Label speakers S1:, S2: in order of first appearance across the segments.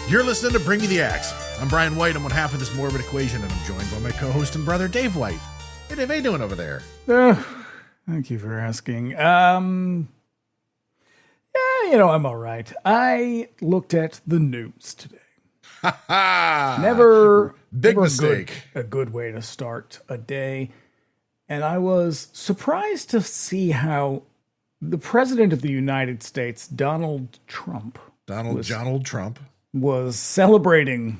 S1: You're listening to Bring Me the Axe. I'm Brian White. I'm one half of this morbid equation, and I'm joined by my co-host and brother, Dave White. Hey, Dave, how you doing over there?
S2: Thank you for asking. I'm all right. I looked at the news today. Never
S1: mistake.
S2: A good way to start a day. And I was surprised to see how the president of the United States, Donald Trump, was celebrating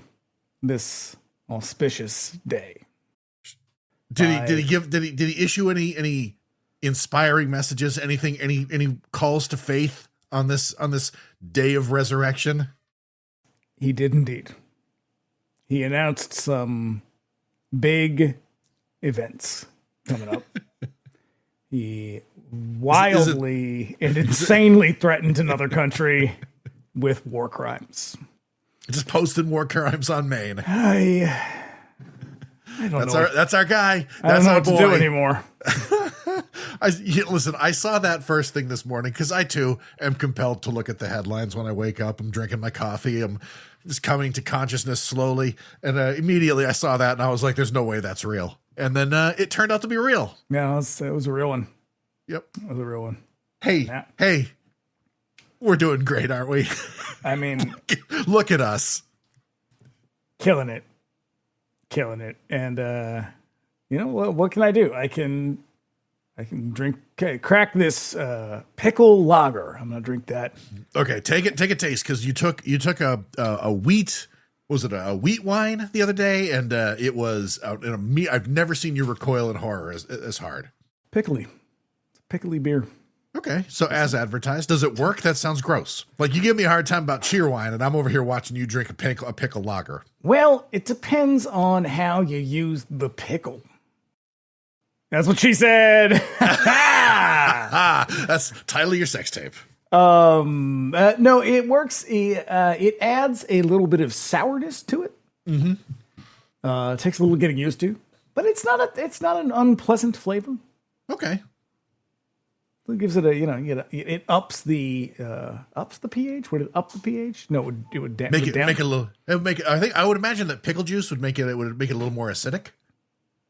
S2: this auspicious day.
S1: Did he issue any inspiring messages? Any calls to faith on this day of resurrection?
S2: He did indeed. He announced some big events coming up. He wildly and insanely threatened another country with war crimes.
S1: Just posted war crimes on Maine.
S2: I don't know.
S1: That's our guy.
S2: I don't know what to do anymore.
S1: Listen, I saw that first thing this morning because I too am compelled to look at the headlines when I wake up. I'm drinking my coffee. I'm just coming to consciousness slowly. And immediately I saw that and I was like, there's no way that's real. And then it turned out to be real.
S2: Yeah, it was a real one.
S1: Yep.
S2: It was a real one.
S1: Hey, we're doing great, aren't we?
S2: I mean,
S1: look at us.
S2: Killing it. And, what can I do? I can crack this pickle lager. I'm going to drink that.
S1: Okay, take a taste because you took a wheat. Was it a wheat wine the other day? And it was I've never seen you recoil in horror as hard.
S2: Pickly. It's a pickly beer.
S1: Okay, so as advertised, does it work? That sounds gross. Like you give me a hard time about cheer wine, and I'm over here watching you drink a pickle lager.
S2: Well, it depends on how you use the pickle. That's what she said.
S1: That's title of your sex tape.
S2: No, it works. It adds a little bit of sourness to it.
S1: Mm-hmm.
S2: It takes a little getting used to, but it's not an unpleasant flavor.
S1: Okay.
S2: It gives it it ups the pH. Would it up the pH? No, it would
S1: make it a little. It would make it. I would imagine that pickle juice would make it a little more acidic.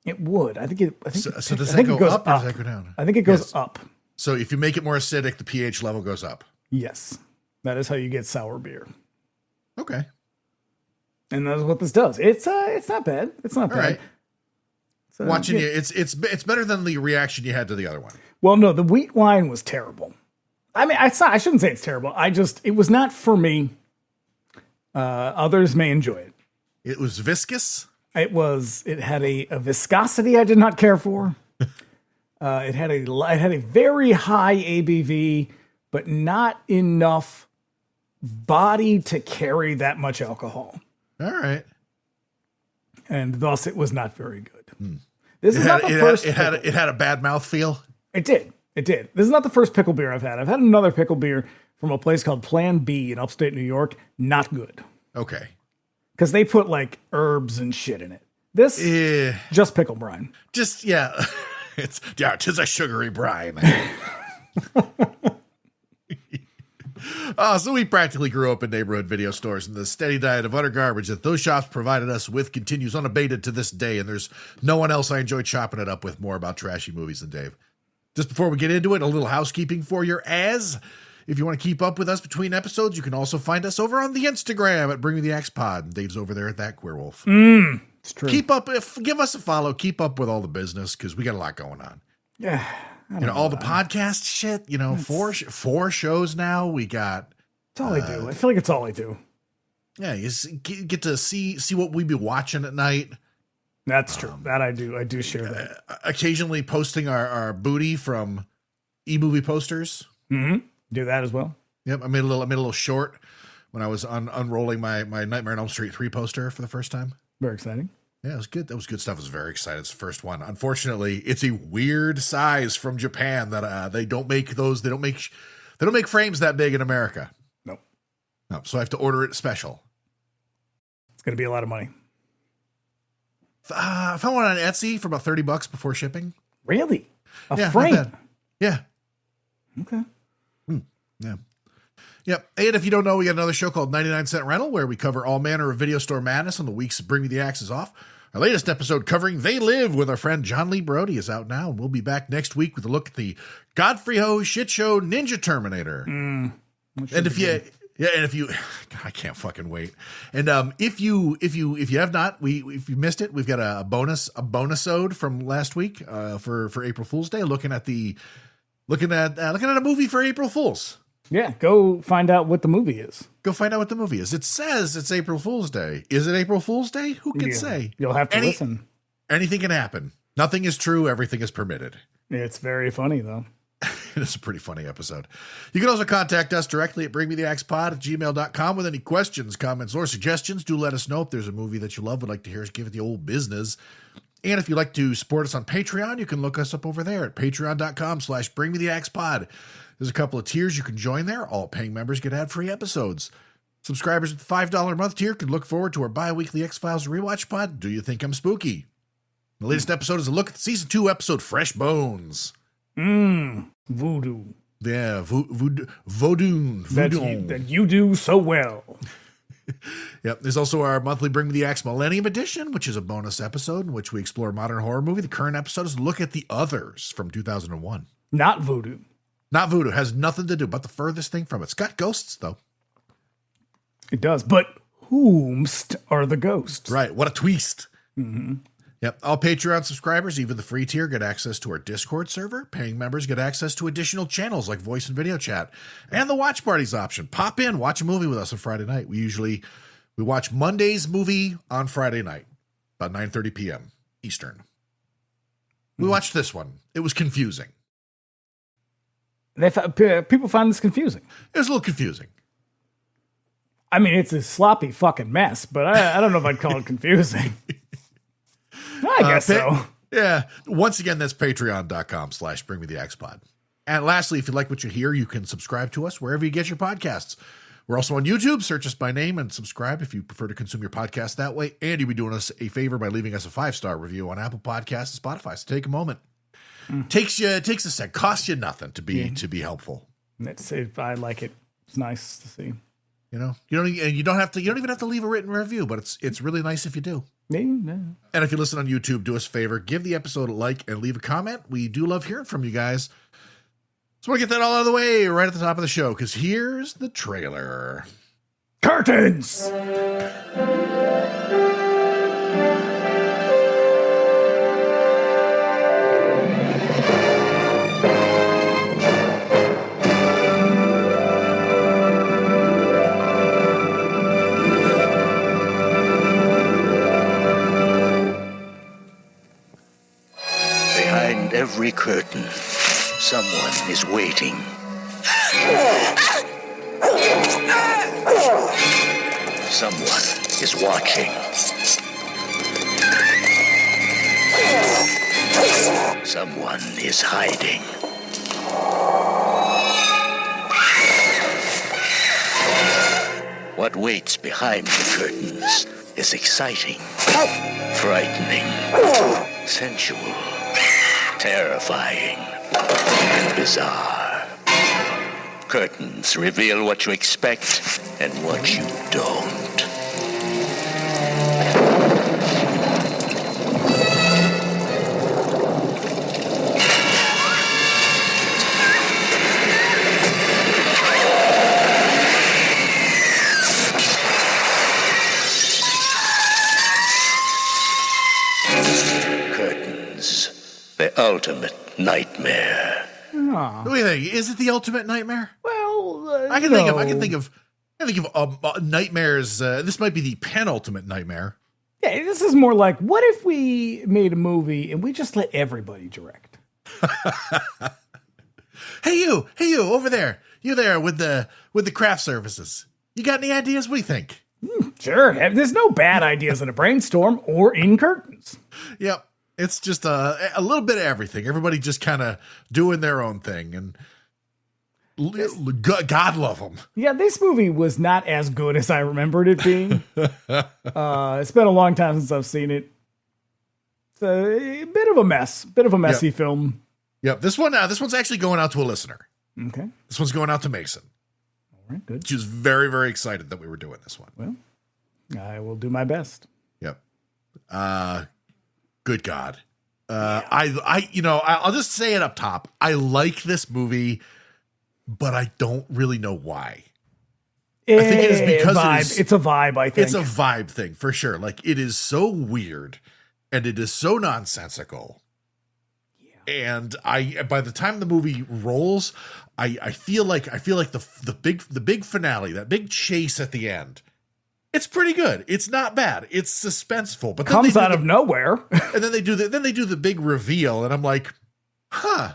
S2: It would.
S1: So does that go up or does that go down?
S2: I think it goes up.
S1: So if you make it more acidic, the pH level goes up.
S2: Yes, that is how you get sour beer.
S1: Okay.
S2: And that's what this does. It's not bad. It's not bad.
S1: All right. Watching you, it's better than the reaction you had to the other one.
S2: Well, no, the wheat wine was terrible. I mean, I shouldn't say it's terrible. It was not for me. Others may enjoy it.
S1: It was viscous.
S2: It had a viscosity I did not care for. It had a very high ABV, but not enough body to carry that much alcohol.
S1: All right.
S2: And thus it was not very good.
S1: It had a bad mouthfeel.
S2: It did. This is not the first pickle beer I've had. I've had another pickle beer from a place called Plan B in upstate New York. Not good.
S1: Okay.
S2: Because they put like herbs and shit in it. This, just pickle brine.
S1: Just, yeah. Tis a sugary brine. So we practically grew up in neighborhood video stores, and the steady diet of utter garbage that those shops provided us with continues unabated to this day, and there's no one else I enjoy chopping it up with more about trashy movies than Dave. Just before we get into it, a little housekeeping for your ass. If you want to keep up with us between episodes, you can also find us over on the Instagram at Bring Me the Axe Pod, and Dave's over there at That Queer Wolf.
S2: It's true.
S1: Give us a follow. Keep up with all the business because we got a lot going on.
S2: Yeah.
S1: All the podcast shit, four shows now. We got.
S2: It's all I do. I feel like it's all I do.
S1: Yeah. You get to see what we be watching at night.
S2: That's true. That I do. I do share that.
S1: Occasionally posting our booty from e-movie posters.
S2: Mm-hmm. Do that as well.
S1: Yep. I made a little short when I was unrolling my Nightmare on Elm Street 3 poster for the first time.
S2: Very exciting.
S1: Yeah, it was good. That was good stuff. I was very excited. It's the first one. Unfortunately, it's a weird size from Japan that they don't make those. They don't make frames that big in America.
S2: No.
S1: So I have to order it special.
S2: It's going to be a lot of money.
S1: I found one on Etsy for about $30 before shipping.
S2: Really? A frame?
S1: Yeah.
S2: Okay.
S1: Yeah. Yep. And if you don't know, we got another show called 99 Cent Rental where we cover all manner of video store madness on the weeks Bring Me the Axes off. Our latest episode covering They Live with our friend John Lee Brody is out now. And we'll be back next week with a look at the Godfrey Ho shit show Ninja Terminator. And if you, God, I can't fucking wait. And if you have not, if you missed it, we've got a bonus ode from last week for April Fool's Day, looking at a movie for April Fools.
S2: Yeah, go find out what the movie is.
S1: Go find out what the movie is. It says it's April Fool's Day. Is it April Fool's Day? Who can say?
S2: You'll have to listen.
S1: Anything can happen. Nothing is true. Everything is permitted.
S2: It's very funny, though.
S1: It's a pretty funny episode. You can also contact us directly at bringmetheaxepod@gmail.com with any questions, comments, or suggestions. Do let us know if there's a movie that you love, would like to hear us give it the old business. And if you'd like to support us on Patreon, you can look us up over there at patreon.com/bringmetheaxepod. There's a couple of tiers you can join there. All paying members get ad-free episodes. Subscribers at the $5 a month tier can look forward to our bi-weekly X-Files rewatch pod, Do You Think I'm Spooky? The latest episode is a look at the season 2 episode, Fresh Bones.
S2: Voodoo.
S1: Yeah, voodoo.
S2: That you do so well.
S1: Yep. There's also our monthly Bring Me the Axe Millennium Edition, which is a bonus episode in which we explore a modern horror movie. The current episode is a look at The Others from 2001.
S2: Not voodoo.
S1: Not voodoo. Has nothing to do but the furthest thing from it. It's got ghosts, though.
S2: It does. But whomst are the ghosts?
S1: Right. What a twist.
S2: Mm-hmm.
S1: Yep. All Patreon subscribers, even the free tier, get access to our Discord server. Paying members get access to additional channels like voice and video chat and the watch parties option. Pop in, watch a movie with us on Friday night. We watch Monday's movie on Friday night, about 9:30 p.m. Eastern. We watched this one. It was confusing.
S2: People find this confusing.
S1: It was a little confusing.
S2: I mean, it's a sloppy fucking mess, but I don't know if I'd call it confusing. I guess so.
S1: Yeah. Once again, that's patreon.com/bringmetheaxepod. And lastly, if you like what you hear, you can subscribe to us wherever you get your podcasts. We're also on YouTube. Search us by name and subscribe if you prefer to consume your podcast that way. And you'll be doing us a favor by leaving us a 5-star review on Apple Podcasts and Spotify. So take a moment. Takes a sec. Costs you nothing to be helpful.
S2: I like it. It's nice to see.
S1: You know, you don't even have to leave a written review, but it's really nice if you do.
S2: Yeah.
S1: And if you listen on YouTube, do us a favor, give the episode a like and leave a comment. We do love hearing from you guys. So we'll get that all out of the way right at the top of the show, because here's the trailer.
S2: Curtains!
S3: Behind every curtain, someone is waiting. Someone is watching. Someone is hiding. What waits behind the curtains is exciting, frightening, sensual, terrifying, and bizarre. Curtains reveal what you expect and what you don't. Curtains, the ultimate nightmare.
S1: What do you think? Is it the ultimate nightmare?
S2: Well,
S1: I can think of nightmares. This might be the penultimate nightmare.
S2: Yeah, this is more like, what if we made a movie and we just let everybody direct?
S1: Hey you over there. You there with the craft services. You got any ideas? What do you think?
S2: Sure. There's no bad ideas in a brainstorm or in curtains.
S1: Yep. It's just a little bit of everything. Everybody just kind of doing their own thing, and God love them.
S2: Yeah, this movie was not as good as I remembered it being. It's been a long time since I've seen it. It's a bit of a messy film.
S1: Yep. This one's actually going out to a listener.
S2: Okay.
S1: This one's going out to Mason.
S2: All right, good.
S1: She was very, very excited that we were doing this one.
S2: Well, I will do my best.
S1: Yep. Good God. I'll just say it up top. I like this movie, but I don't really know why. I think it is because
S2: it's a vibe, I think.
S1: It's a vibe thing for sure. Like, it is so weird and it is so nonsensical. Yeah. And by the time the movie rolls, I feel like the big finale, that big chase at the end, it's pretty good. It's not bad. It's suspenseful, but
S2: comes out of nowhere.
S1: And then they do the big reveal, and I'm like, huh.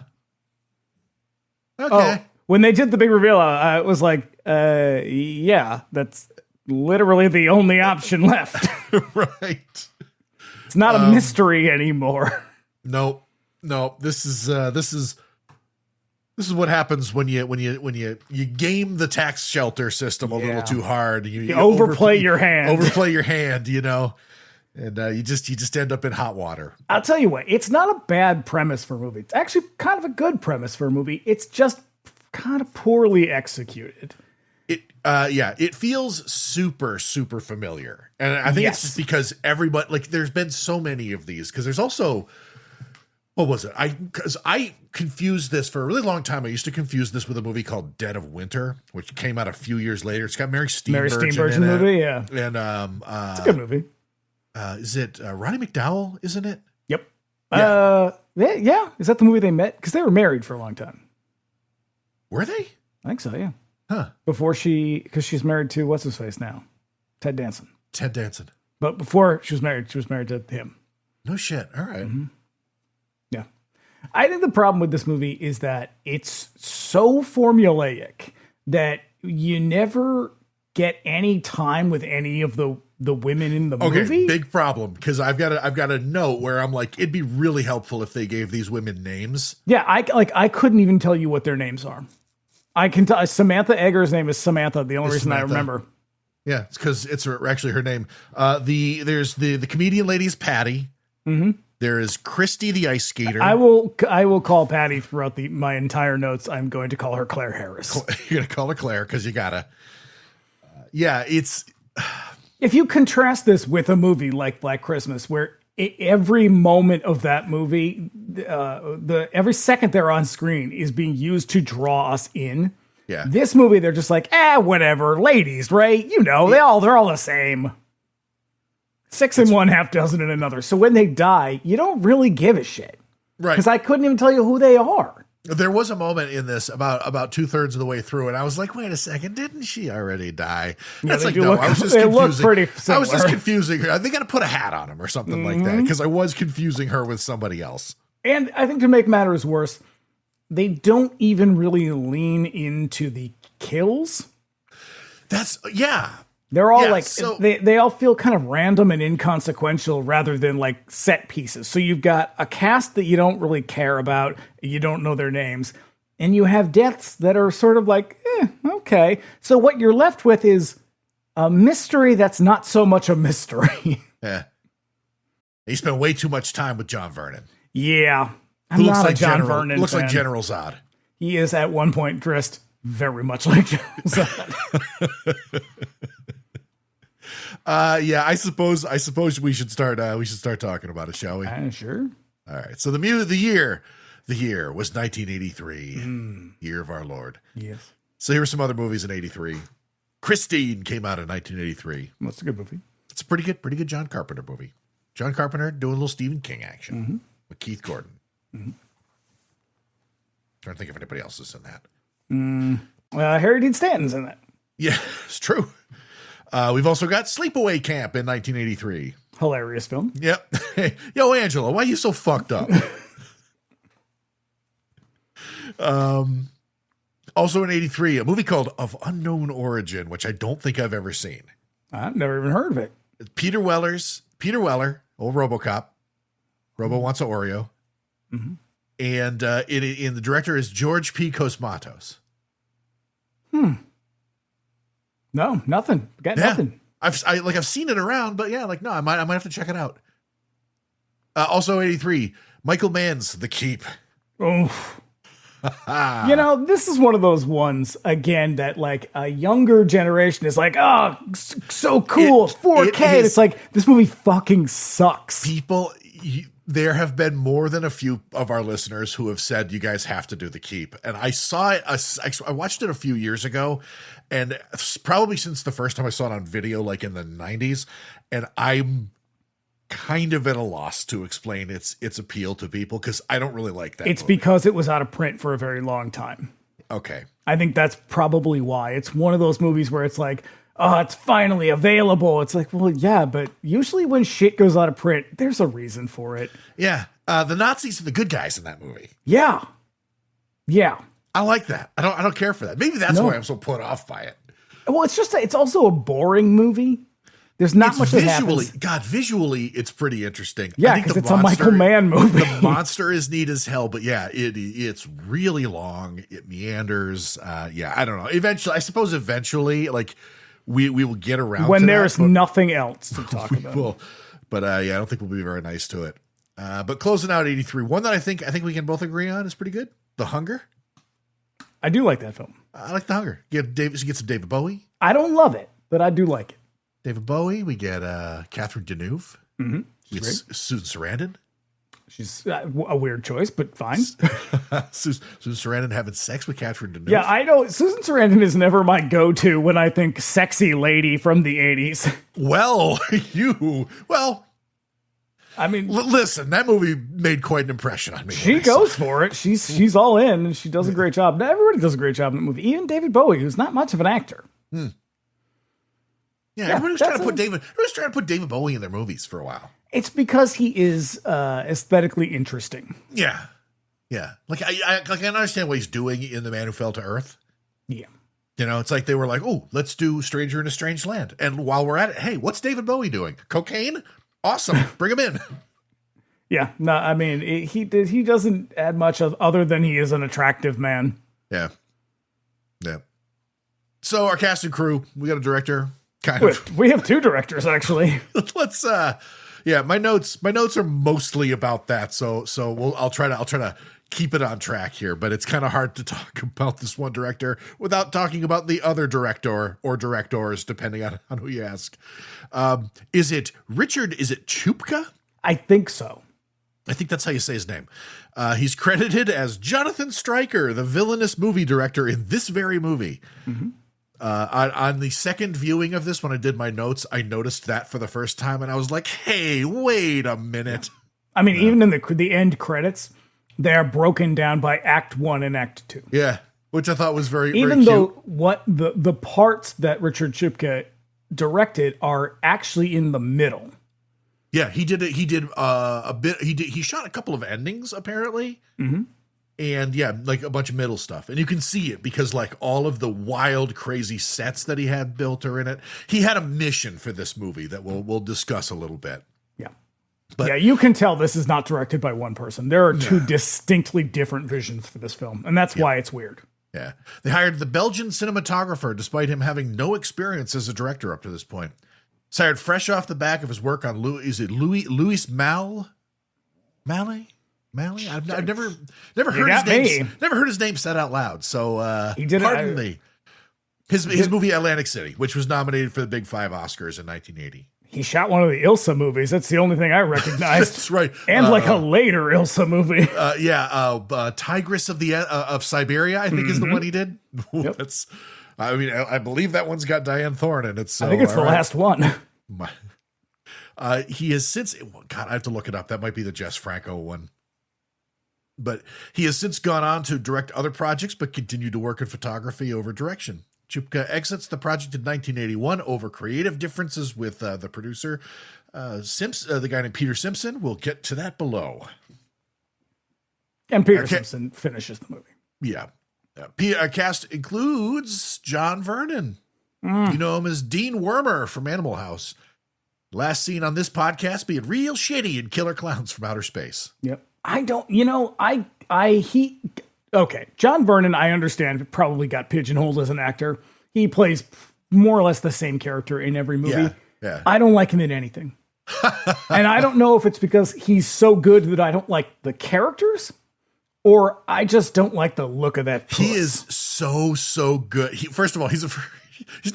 S1: Okay.
S2: Oh, when they did the big reveal, I was like, yeah, that's literally the only option left.
S1: Right.
S2: It's not a mystery anymore.
S1: Nope. This is what happens when you game the tax shelter system a little too hard. You
S2: overplay your hand.
S1: Overplay your hand, and you just end up in hot water.
S2: I'll tell you what, it's not a bad premise for a movie. It's actually kind of a good premise for a movie. It's just kind of poorly executed.
S1: It feels super, super familiar. And I think it's just because everybody, like, there's been so many of these, because there's also, what was it? Because I confused this for a really long time. I used to confuse this with a movie called Dead of Winter, which came out a few years later. It's got Mary Steenburgen in it.
S2: Movie, yeah.
S1: And
S2: it's a good movie.
S1: Is it Roddy McDowall, isn't it?
S2: Yep.
S1: Yeah.
S2: Yeah. Is that the movie they met? Because they were married for a long time.
S1: Were they?
S2: I think so, yeah.
S1: Huh.
S2: Because she's married to, what's his face now? Ted Danson. But before she was married to him.
S1: No shit. All right.
S2: Mm-hmm. Yeah. I think the problem with this movie is that it's so formulaic that you never get any time with any of the women in the movie.
S1: Okay, big problem, because I've got a note where I'm like, it'd be really helpful if they gave these women names.
S2: Yeah, I couldn't even tell you what their names are. I can tell Samantha Egger's name is Samantha. The only reason Samantha. I remember.
S1: Yeah, it's because it's actually her name. There's the comedian lady is Patty.
S2: Mm-hmm.
S1: There is Christy the ice skater.
S2: I will call Patty throughout my entire notes. I'm going to call her Claire Harris.
S1: You're gonna call her Claire because you gotta. It's.
S2: If you contrast this with a movie like Black Christmas, where every moment of that movie, every second they're on screen is being used to draw us in.
S1: Yeah.
S2: This movie, they're just like, whatever, ladies, right? They're all the same. 6 in one, half dozen in another. So when they die, you don't really give a shit,
S1: right?
S2: Because I couldn't even tell you who they are.
S1: There was a moment in this about 2/3 of the way through, and I was like, "Wait a second, didn't she already die?" That's like, no, I was just confusing. I was just confusing her. They got to put a hat on him or something like that, because I was confusing her with somebody else.
S2: And I think to make matters worse, they don't even really lean into the kills. They're all they all feel kind of random and inconsequential rather than like set pieces. So you've got a cast that you don't really care about, you don't know their names, and you have deaths that are sort of like, okay. So what you're left with is a mystery that's not so much a mystery.
S1: Yeah. He spent way too much time with John Vernon.
S2: Yeah. I'm not a John Vernon
S1: looks
S2: fan.
S1: like General Zod.
S2: He is at one point dressed very much like General Zod.
S1: I suppose we should start talking about it, shall we?
S2: Sure.
S1: All right. So the year was 1983, year of our Lord.
S2: Yes.
S1: So here were some other movies in 83. Christine came out in 1983.
S2: That's a good movie.
S1: It's a pretty good John Carpenter movie. John Carpenter doing a little Stephen King action with Keith Gordon. Mm-hmm. Trying to think if anybody else is in that.
S2: Harry Dean Stanton's in that.
S1: Yeah, it's true. We've also got Sleepaway Camp in 1983.
S2: Hilarious film.
S1: Yep. Yo, Angela, why are you so fucked up? Also in 83, a movie called Of Unknown Origin, which I don't think I've ever seen.
S2: I've never even heard of it.
S1: Peter Weller, old RoboCop. Robo wants an Oreo. Mm-hmm. And the director is George P. Cosmatos.
S2: No, nothing. Got nothing.
S1: I've seen it around, but no, I might have to check it out. Also 83, Michael Mann's The Keep.
S2: Oh, You know, this is one of those ones, again, that like a younger generation is like, oh, so cool, 4K. It's like, this movie fucking sucks.
S1: There have been more than a few of our listeners who have said, you guys have to do The Keep. And I saw it, I watched it a few years ago, and probably since the first time I saw it on video, like in the 90s, and I'm kind of at a loss to explain its appeal to people because I don't really like that.
S2: It's
S1: movie.
S2: because it was out of print for a very long time.
S1: Okay.
S2: I think that's probably why. It's one of those movies where it's like, oh, it's finally available. It's like, well, yeah, but usually when shit goes out of print, there's a reason for it.
S1: Yeah. The Nazis are the good guys in that movie.
S2: Yeah. Yeah.
S1: I like that. I don't care for that. Maybe that's why I'm so put off by it.
S2: Well, it's also a boring movie. There's not much that happens.
S1: Visually, it's pretty interesting.
S2: Yeah, because it's a Michael Mann movie.
S1: The monster is neat as hell, but yeah, it's really long. It meanders. Yeah, I don't know. Eventually, like we will get around
S2: when
S1: to
S2: there's
S1: that,
S2: nothing else to talk about.
S1: Will. But yeah, I don't think we'll be very nice to it. But closing out 83, one that I think we can both agree on is pretty good. The Hunger.
S2: I do like that film.
S1: I like The Hunger. You get some David Bowie.
S2: I don't love it, but I do like it.
S1: David Bowie. We get Catherine Deneuve.
S2: Mm-hmm.
S1: We get Susan Sarandon.
S2: She's a weird choice, but fine.
S1: Susan Sarandon having sex with Catherine Deneuve.
S2: Yeah, I know. Susan Sarandon is never my go-to when I think sexy lady from the 80s. I mean,
S1: listen, that movie made quite an impression on me.
S2: She goes for it. She's all in, and she does a great job. Everybody does a great job in the movie. Even David Bowie, who's not much of an actor.
S1: Yeah, everybody was trying to put David Bowie in their movies for a while.
S2: It's because he is aesthetically interesting.
S1: Yeah. Like I understand what he's doing in The Man Who Fell to Earth.
S2: Yeah.
S1: You know, it's like they were like, oh, let's do Stranger in a Strange Land. And while we're at it, hey, what's David Bowie doing? Cocaine? Awesome. Bring him in.
S2: Yeah. No, I mean, he doesn't add much other than he is an attractive man.
S1: Yeah. So our cast and crew, we got a director. Kind of.
S2: We have two directors, actually.
S1: Let's my notes are mostly about that. So I'll try to keep it on track here, but it's kind of hard to talk about this one director without talking about the other director or directors, depending on who you ask. Is it Ciupka?
S2: I think so.
S1: I think that's how you say his name. He's credited as Jonathan Stryker, the villainous movie director in this very movie. Mm-hmm. On the second viewing of this, when I did my notes, I noticed that for the first time, and I was like, hey, wait a minute.
S2: I mean, even in the end credits, they are broken down by Act 1 and Act 2.
S1: Yeah, which I thought was very
S2: even
S1: very
S2: though
S1: cute.
S2: What the parts that Richard Ciupka directed are actually in the middle.
S1: Yeah, he did a bit. He shot a couple of endings, apparently. Mm-hmm. And yeah, like a bunch of middle stuff. And you can see it because like all of the wild, crazy sets that he had built are in it. He had a mission for this movie that we'll discuss a little bit.
S2: Yeah.
S1: But
S2: yeah, you can tell this is not directed by one person. There are two distinctly different visions for this film. And that's why it's weird.
S1: Yeah. They hired the Belgian cinematographer despite him having no experience as a director up to this point. He's hired fresh off the back of his work on Louis Malle? I've never heard his name. Never heard his name said out loud. So
S2: he did
S1: pardon me. His movie Atlantic City, which was nominated for the Big Five Oscars in 1980.
S2: He shot one of the Ilsa movies. That's the only thing I recognized.
S1: That's right.
S2: And like a later Ilsa movie.
S1: Tigress of Siberia, I think is the one he did.
S2: Yep.
S1: That's. I mean, I believe that one's got Diane Thorne in it. So
S2: I think it's the last one.
S1: He has since. God, I have to look it up. That might be the Jess Franco one. But he has since gone on to direct other projects, but continued to work in photography over direction. Ciupka exits the project in 1981 over creative differences with the producer, the guy named Peter Simpson. We'll get to that below.
S2: And Peter Simpson finishes the movie.
S1: Yeah. Our cast includes John Vernon. You know him as Dean Wormer from Animal House. Last seen on this podcast being real shitty in Killer Clowns from Outer Space.
S2: Yep. John Vernon, I understand, probably got pigeonholed as an actor. He plays more or less the same character in every movie.
S1: Yeah.
S2: I don't like him in anything. And I don't know if it's because he's so good that I don't like the characters, or I just don't like the look of that puss.
S1: He is so good. First of all, he's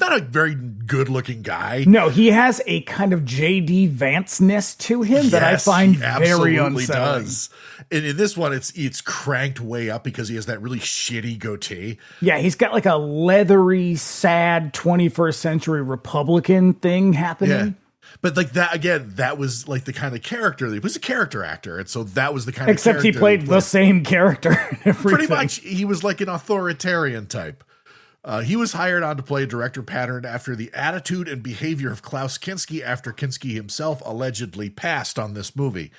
S1: not a very good looking guy.
S2: No, he has a kind of J.D. Vance-ness to him that I find very unsettling. Does.
S1: And in this one, it's cranked way up because he has that really shitty goatee.
S2: Yeah, he's got like a leathery, sad 21st century Republican thing happening. Yeah.
S1: But like that, again, that was like the kind of character. He was a character actor. And so that was the kind of
S2: character. Except he played the same character.
S1: Pretty much. He was like an authoritarian type. He was hired on to play a director pattern after the attitude and behavior of Klaus Kinski after Kinski himself allegedly passed on this movie.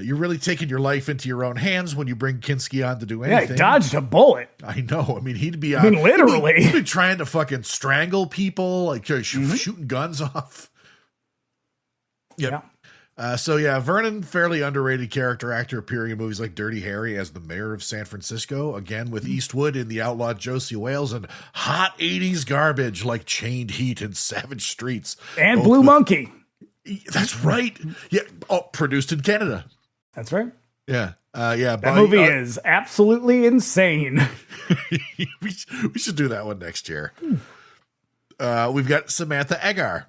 S1: You're really taking your life into your own hands when you bring Kinski on to do anything.
S2: Yeah, he dodged a bullet.
S1: I know. I mean, he'd be
S2: literally.
S1: He'd be trying to fucking strangle people, like shooting guns off. Yep. Yeah. Vernon, fairly underrated character actor appearing in movies like Dirty Harry as the mayor of San Francisco, again with Eastwood in The Outlaw Josie Wales, and hot 80s garbage like Chained Heat and Savage Streets.
S2: And Blue Monkey.
S1: That's right. Yeah. Oh, produced in Canada.
S2: That's right.
S1: Yeah.
S2: That movie is absolutely insane.
S1: we should do that one next year. We've got Samantha Eggar,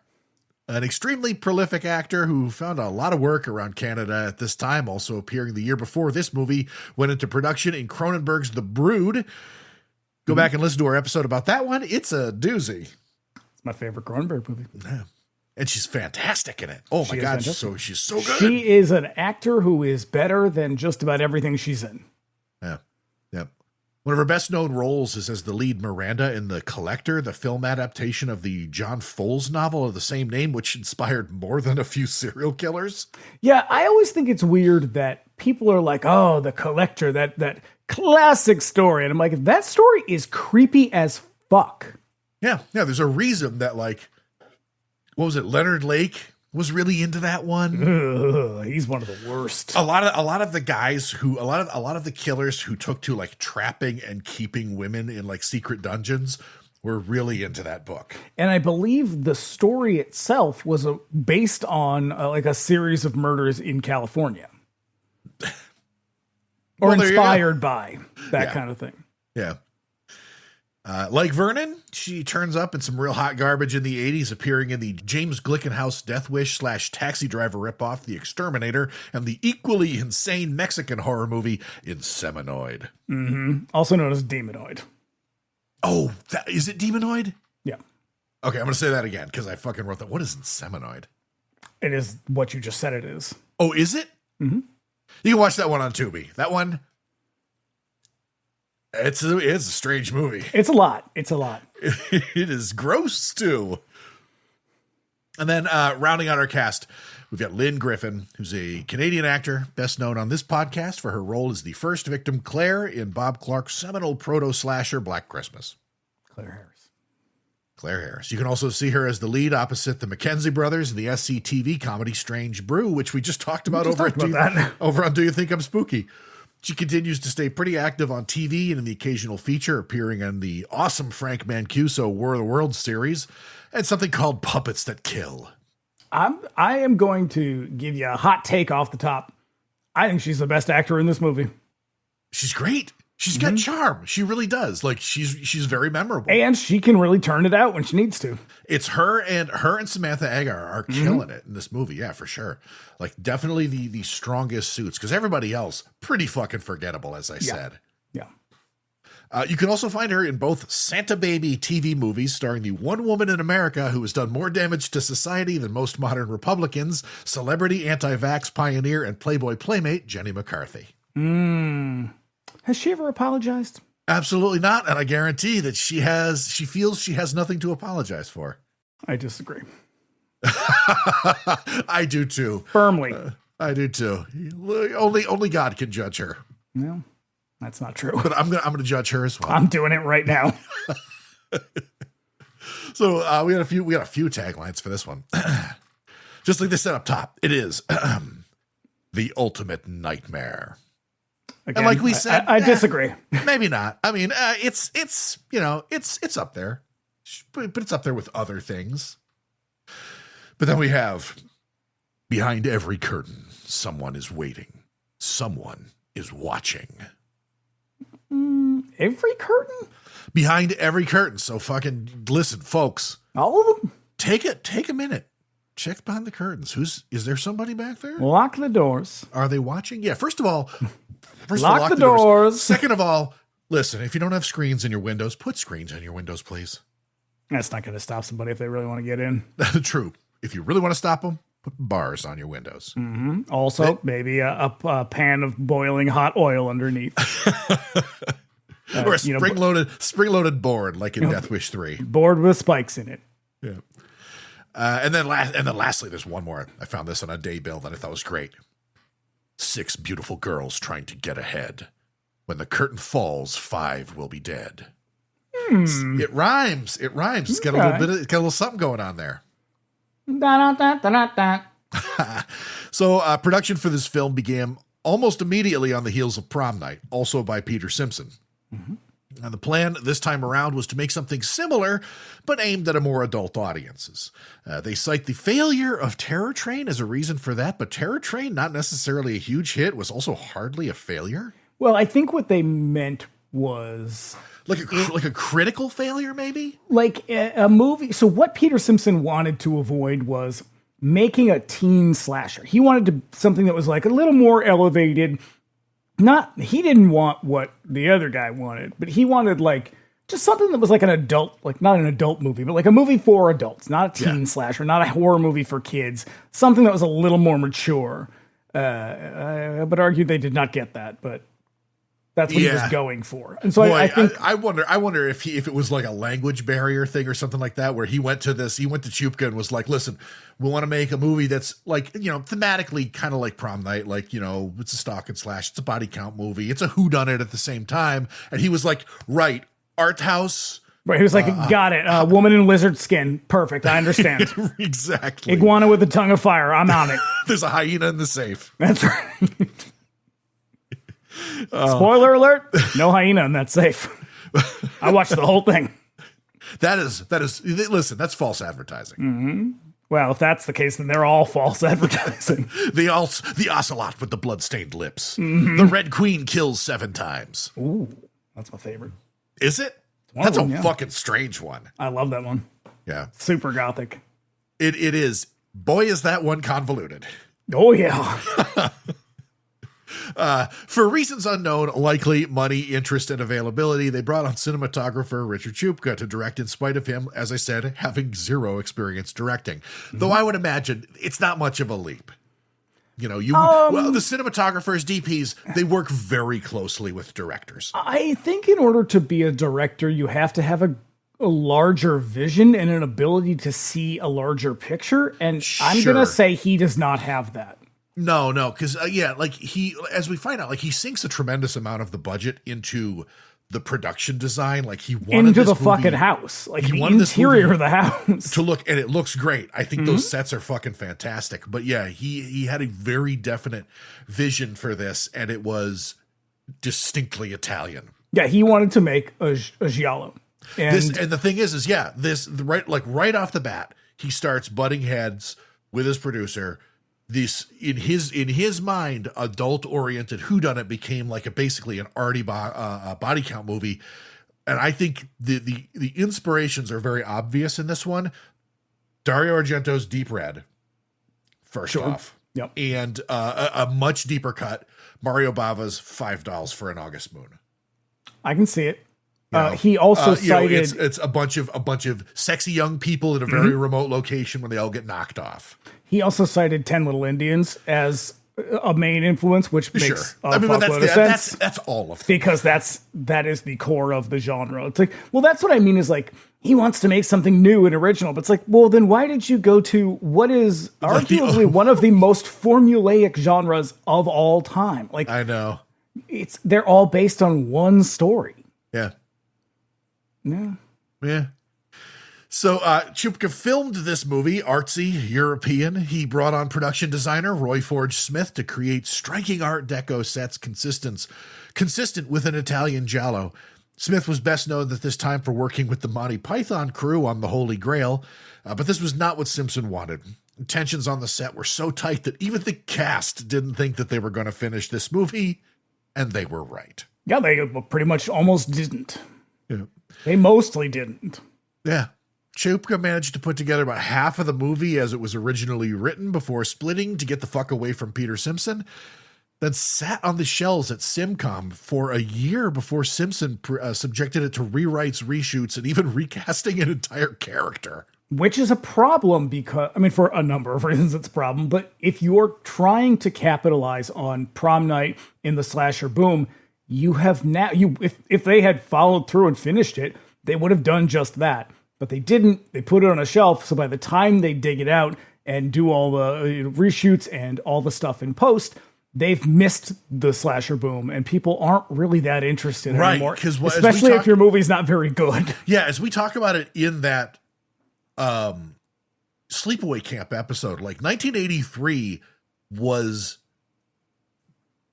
S1: an extremely prolific actor who found a lot of work around Canada at this time, also appearing the year before this movie went into production in Cronenberg's The Brood. Go back and listen to our episode about that one. It's a doozy.
S2: It's my favorite Cronenberg movie.
S1: Yeah. And she's fantastic in it. Oh my God, she's so good.
S2: She is an actor who is better than just about everything she's in.
S1: Yeah. Yep. One of her best known roles is as the lead Miranda in The Collector, the film adaptation of the John Fowles novel of the same name, which inspired more than a few serial killers.
S2: Yeah, I always think it's weird that people are like, oh, The Collector, that classic story. And I'm like, that story is creepy as fuck.
S1: Yeah, there's a reason that, like, what was it, Leonard Lake was really into that one.
S2: Ugh, he's one of the worst.
S1: A lot of the guys who, a lot of the killers who took to like trapping and keeping women in like secret dungeons were really into that book.
S2: And I believe the story itself was based on like a series of murders in California, or inspired by that kind of thing.
S1: Yeah. Like Vernon, she turns up in some real hot garbage in the 80s, appearing in the James Glickenhaus Death Wish / Taxi Driver ripoff, The Exterminator, and the equally insane Mexican horror movie Inseminoid.
S2: Mm-hmm. Also known as Demonoid.
S1: Oh, is it Demonoid?
S2: Yeah.
S1: Okay, I'm going to say that again because I fucking wrote that. What is Inseminoid?
S2: It is what you just said it is.
S1: Oh, is it?
S2: Mm-hmm.
S1: You can watch that one on Tubi. That one... It's a strange movie.
S2: It's a lot. It
S1: is gross too. And then rounding out our cast, we've got Lynn Griffin, who's a Canadian actor, best known on this podcast for her role as the first victim, Claire, in Bob Clark's seminal proto-slasher Black Christmas.
S2: Claire
S1: Harris. You can also see her as the lead opposite the Mackenzie brothers in the SCTV comedy Strange Brew, which we just talked about over on Do You Think I'm Spooky? She continues to stay pretty active on TV and in the occasional feature, appearing on the awesome Frank Mancuso War of the Worlds series and something called Puppets That Kill.
S2: I am going to give you a hot take off the top. I think she's the best actor in this movie.
S1: She's great. She's got charm. She really does. Like she's very memorable.
S2: And she can really turn it out when she needs to.
S1: It's her and Samantha Eggar are killing it in this movie. Yeah, for sure. Like definitely the strongest suits because everybody else pretty fucking forgettable, as I said.
S2: Yeah.
S1: You can also find her in both Santa Baby TV movies starring the one woman in America who has done more damage to society than most modern Republicans, celebrity anti-vax pioneer and Playboy playmate Jenny McCarthy.
S2: Has she ever apologized?
S1: Absolutely not. And I guarantee that she feels she has nothing to apologize for.
S2: I disagree.
S1: I do too.
S2: Firmly.
S1: I do too. Only God can judge her.
S2: No, that's not true.
S1: But I'm gonna judge her as well.
S2: I'm doing it right now.
S1: So we got a few taglines for this one. Just like they said up top, it is the ultimate nightmare.
S2: Again,
S1: and like we said,
S2: I disagree.
S1: Maybe not. I mean, it's up there, but it's up there with other things. But then we have behind every curtain, someone is waiting. Someone is watching.
S2: Every curtain?
S1: Behind every curtain. So fucking listen, folks.
S2: All of them?
S1: Take a minute. Check behind the curtains. Is there somebody back there?
S2: Lock the doors.
S1: Are they watching? Yeah, first of all,
S2: lock the doors.
S1: Second of all, listen, if you don't have screens in your windows, put screens in your windows, please.
S2: That's not going to stop somebody if they really want to get in.
S1: True. If you really want to stop them, put bars on your windows.
S2: Mm-hmm. Also, maybe a pan of boiling hot oil underneath.
S1: Or a spring-loaded board like in Death Wish 3.
S2: Board with spikes in it.
S1: Yeah. And then lastly, there's one more. I found this on a day bill that I thought was great. 6 beautiful girls trying to get ahead. When the curtain falls, 5 will be dead. It rhymes. It's got a little something going on there. So production for this film began almost immediately on the heels of Prom Night, also by Peter Simpson. Mm-hmm. And the plan this time around was to make something similar, but aimed at a more adult audiences. They cite the failure of Terror Train as a reason for that, but Terror Train, not necessarily a huge hit, was also hardly a failure.
S2: Well, I think what they meant was...
S1: Like a critical failure, maybe?
S2: Like a movie. So what Peter Simpson wanted to avoid was making a teen slasher. He wanted something that was like a little more elevated. He didn't want what the other guy wanted, but he wanted like just something that was like an adult, like not an adult movie, but like a movie for adults, not a teen slasher, not a horror movie for kids, something that was a little more mature. I would argue they did not get that, but that's what he was going for. And so I think
S1: I wonder if it was like a language barrier thing or something like that, where he went to Ciupka and was like, listen, we want to make a movie that's like, thematically kind of like Prom Night, like, it's a stalk and slash, it's a body count movie, it's a whodunit at the same time. And he was like, right, art house.
S2: Right, he was like, got it. Woman in lizard skin. Perfect. I understand.
S1: Exactly.
S2: Iguana with a tongue of fire. I'm on it.
S1: There's a hyena in the safe.
S2: That's right. Spoiler alert, no hyena in that safe. I watched the whole thing.
S1: That is, listen, that's false advertising.
S2: Mm-hmm. Well, if that's the case, then they're all false advertising.
S1: The ocelot with the bloodstained lips. Mm-hmm. The Red Queen kills 7 times.
S2: Ooh, that's my favorite.
S1: Is it? That's a fucking strange one.
S2: I love that one.
S1: Yeah.
S2: Super gothic.
S1: It is. Boy, is that one convoluted.
S2: Oh, yeah.
S1: For reasons unknown, likely money, interest, and availability, they brought on cinematographer Richard Ciupka to direct in spite of him, as I said, having 0 experience directing. Mm-hmm. Though I would imagine it's not much of a leap. The cinematographers, DPs, they work very closely with directors.
S2: I think in order to be a director, you have to have a larger vision and an ability to see a larger picture. And sure. I'm going to say he does not have that.
S1: No, because as we find out, he sinks a tremendous amount of the budget into the production design. Like he wanted
S2: into
S1: this
S2: the
S1: movie,
S2: fucking house, like the interior of the house
S1: to look, and it looks great. I think those sets are fucking fantastic. But yeah, he had a very definite vision for this, and it was distinctly Italian.
S2: Yeah, he wanted to make a giallo. And
S1: the thing is right off the bat, he starts butting heads with his producer. This in his mind, adult-oriented whodunit became like basically an arty body count movie, and I think the inspirations are very obvious in this one. Dario Argento's Deep Red, first off,
S2: yep,
S1: and a much deeper cut, Mario Bava's $5 for an August Moon.
S2: I can see it. He also cited
S1: it's a bunch of sexy young people in a very remote location when they all get knocked off.
S2: He also cited 10 Little Indians as a main influence, which makes a fuckload of sense.
S1: That's all of them.
S2: Because that is the core of the genre. It's like, well, that's what I mean is like, he wants to make something new and original, but it's like, well, then why did you go to what is arguably one of the most formulaic genres of all time? Like,
S1: I know.
S2: They're all based on one story.
S1: Yeah.
S2: Yeah.
S1: Yeah. So Ciupka filmed this movie, artsy, European. He brought on production designer Roy Forge Smith to create striking Art Deco sets consistent with an Italian giallo. Smith was best known at this time for working with the Monty Python crew on The Holy Grail, but this was not what Simpson wanted. Tensions on the set were so tight that even the cast didn't think that they were going to finish this movie. and they were right.
S2: Yeah, they pretty much almost didn't.
S1: Yeah.
S2: They mostly didn't.
S1: Yeah. Ciupka managed to put together about half of the movie as it was originally written before splitting to get the fuck away from Peter Simpson, then sat on the shelves at Simcom for a year before Simpson subjected it to rewrites, reshoots, and even recasting an entire character.
S2: Which is a problem because, I mean, for a number of reasons it's a problem, but if you're trying to capitalize on Prom Night in the slasher boom, you have now, if they had followed through and finished it, they would have done just that. But they didn't. They put it on a shelf, so by the time they dig it out and do all the reshoots and all the stuff in post, they've missed the slasher boom, and people aren't really that interested anymore. Especially if your movie's not very good.
S1: Yeah, as we talk about it in that sleepaway camp episode, like 1983 was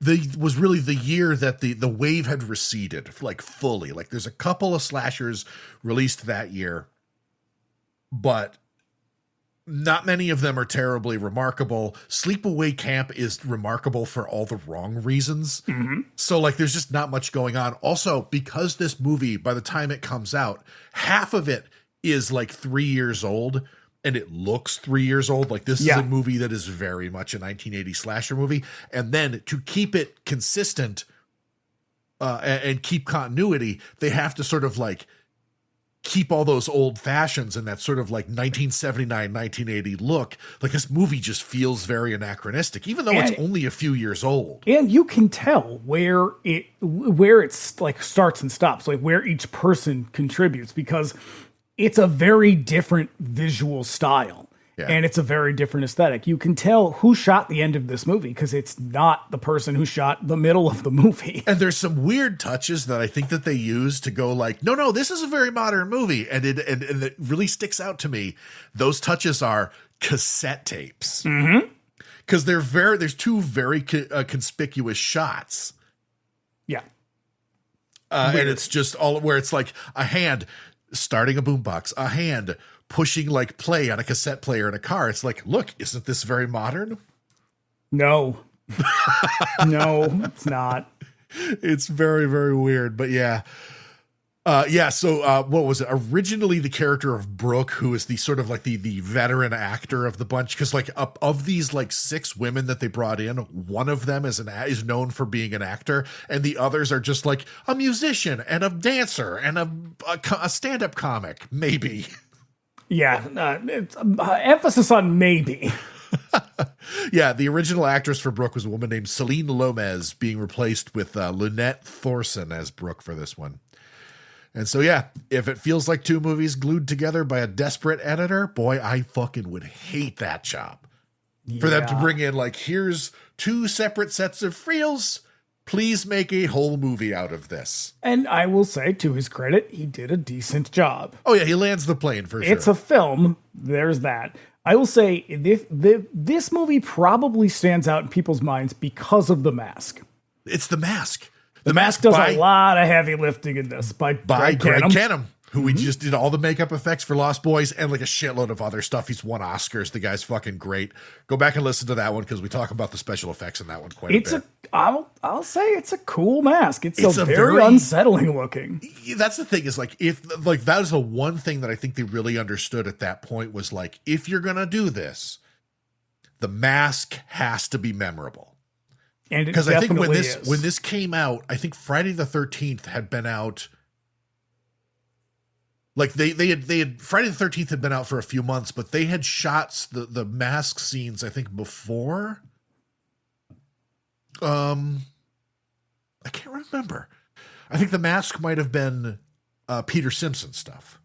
S1: really the year that the wave had receded, like fully. Like there's a couple of slashers released that year, but not many of them are terribly remarkable. Sleepaway Camp is remarkable for all the wrong reasons. Mm-hmm. So like there's just not much going on. Also, because this movie, by the time it comes out, half of it is like 3 years old, and it looks 3 years old. Like this is a movie that is very much a 1980 slasher movie. And then to keep it consistent and keep continuity, they have to sort of like keep all those old fashions and that sort of like 1979, 1980 look. Like this movie just feels very anachronistic, even though it's only a few years old.
S2: And you can tell where it's like starts and stops, like where each person contributes, because it's a very different visual style. Yeah. And it's a very different aesthetic. You can tell who shot the end of this movie because it's not the person who shot the middle of the movie.
S1: And there's some weird touches that I think that they use to go like, no, this is a very modern movie. And it really sticks out to me. Those touches are cassette tapes.
S2: Mm-hmm.
S1: Because there's two very conspicuous shots.
S2: Yeah.
S1: And it's just all where it's like a hand starting a boombox, a hand pushing like play on a cassette player in a car. It's like, look, isn't this very modern?
S2: No. No, it's not.
S1: It's very, very weird. But yeah. So what was it? Originally the character of Brooke, who is the sort of like the veteran actor of the bunch. Cause like of these like 6 women that they brought in, one of them is known for being an actor. And the others are just like a musician and a dancer and a stand-up comic, maybe.
S2: Yeah. It's emphasis on maybe.
S1: Yeah, the original actress for Brooke was a woman named Celine Lomez, being replaced with Lynette Thorson as Brooke for this one. And so, yeah, if it feels like 2 movies glued together by a desperate editor, boy, I fucking would hate that job. For them to bring in, like, here's 2 separate sets of reels. Please make a whole movie out of this.
S2: And I will say, to his credit, he did a decent job.
S1: Oh, yeah, he lands the plane for sure.
S2: It's a film. There's that. I will say, this movie probably stands out in people's minds because of The Mask.
S1: It's The Mask.
S2: The Mask does a lot of heavy lifting in this by Greg
S1: Canham, who we just did all the makeup effects for Lost Boys and like a shitload of other stuff. He's won Oscars. The guy's fucking great. Go back and listen to that one because we talk about the special effects in that one quite a bit.
S2: I'll say it's a cool mask. It's a very unsettling looking.
S1: That's the thing is like that is the one thing that I think they really understood at that point was like, if you're going to do this, the mask has to be memorable. Because I think when this came out, I think Friday the 13th had been out. Like they had Friday the 13th had been out for a few months, but they had shot the mask scenes, I think, before. I can't remember. I think the mask might have been Peter Simpson stuff.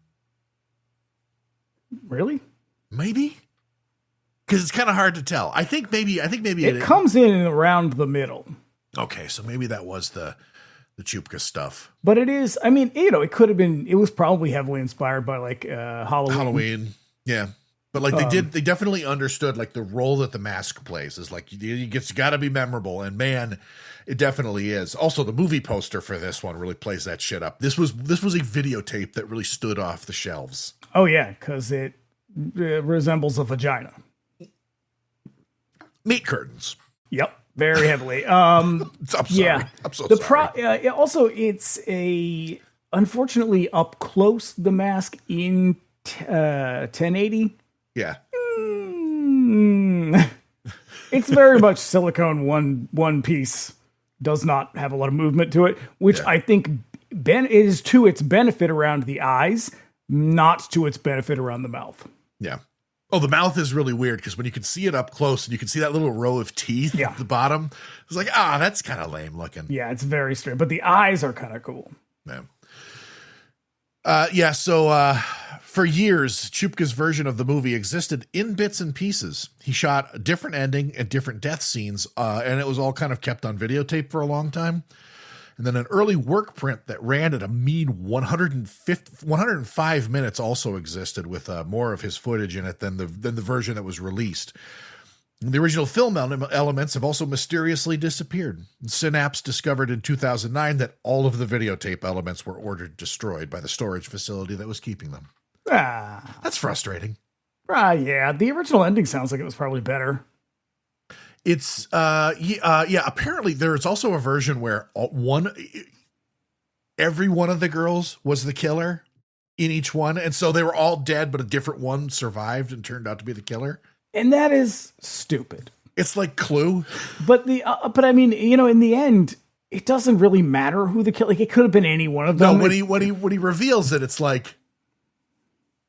S2: Really?
S1: Maybe. Because it's kind of hard to tell. I think maybe
S2: it comes in around the middle.
S1: Okay, so maybe that was the Ciupka stuff.
S2: But it is. I mean, it could have been. It was probably heavily inspired by like
S1: Halloween. Yeah, but like they definitely understood like the role that the mask plays is like it's got to be memorable, and man, it definitely is. Also, the movie poster for this one really plays that shit up. This was a videotape that really stood off the shelves.
S2: Oh yeah, because it resembles a vagina.
S1: Meat curtains.
S2: Yep. very heavily.
S1: I'm sorry.
S2: Yeah.
S1: I'm so sorry.
S2: Also, it's unfortunately up close, the mask in 1080.
S1: Yeah.
S2: It's very much silicone one piece. Does not have a lot of movement to it, which I think is to its benefit around the eyes, not to its benefit around the mouth.
S1: Yeah. Oh, the mouth is really weird because when you can see it up close and you can see that little row of teeth at the bottom, it's like, that's kind of lame looking.
S2: Yeah, it's very strange, but the eyes are kind of cool.
S1: Yeah. So for years, Ciupka's version of the movie existed in bits and pieces. He shot a different ending and different death scenes, and it was all kind of kept on videotape for a long time. And then an early work print that ran at a mean 105 minutes also existed with more of his footage in it than the version that was released. And the original film elements have also mysteriously disappeared. Synapse discovered in 2009 that all of the videotape elements were ordered destroyed by the storage facility that was keeping them. That's frustrating.
S2: Yeah, the original ending sounds like it was probably better.
S1: It's apparently there's also a version where every one of the girls was the killer in each one, and so they were all dead, but a different one survived and turned out to be the killer.
S2: And that is stupid.
S1: It's like Clue.
S2: But I mean, in the end, it doesn't really matter who the killer. Like, it could have been any one of them.
S1: No, when he reveals it, it's like,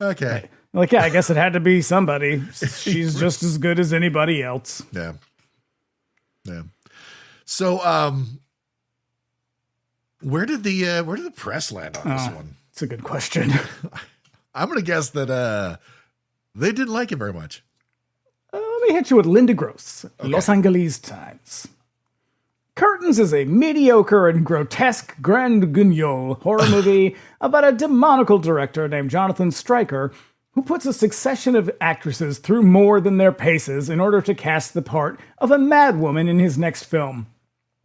S1: okay,
S2: like, yeah, I guess it had to be somebody. She's just as good as anybody else.
S1: Yeah. So, where did the press land on this one?
S2: It's a good question.
S1: I'm gonna guess that they didn't like it very much.
S2: Let me hit you with Linda Gross, Los Angeles Times. Curtains is a mediocre and grotesque grand guignol horror movie about a demonical director named Jonathan Stryker who puts a succession of actresses through more than their paces in order to cast the part of a madwoman in his next film.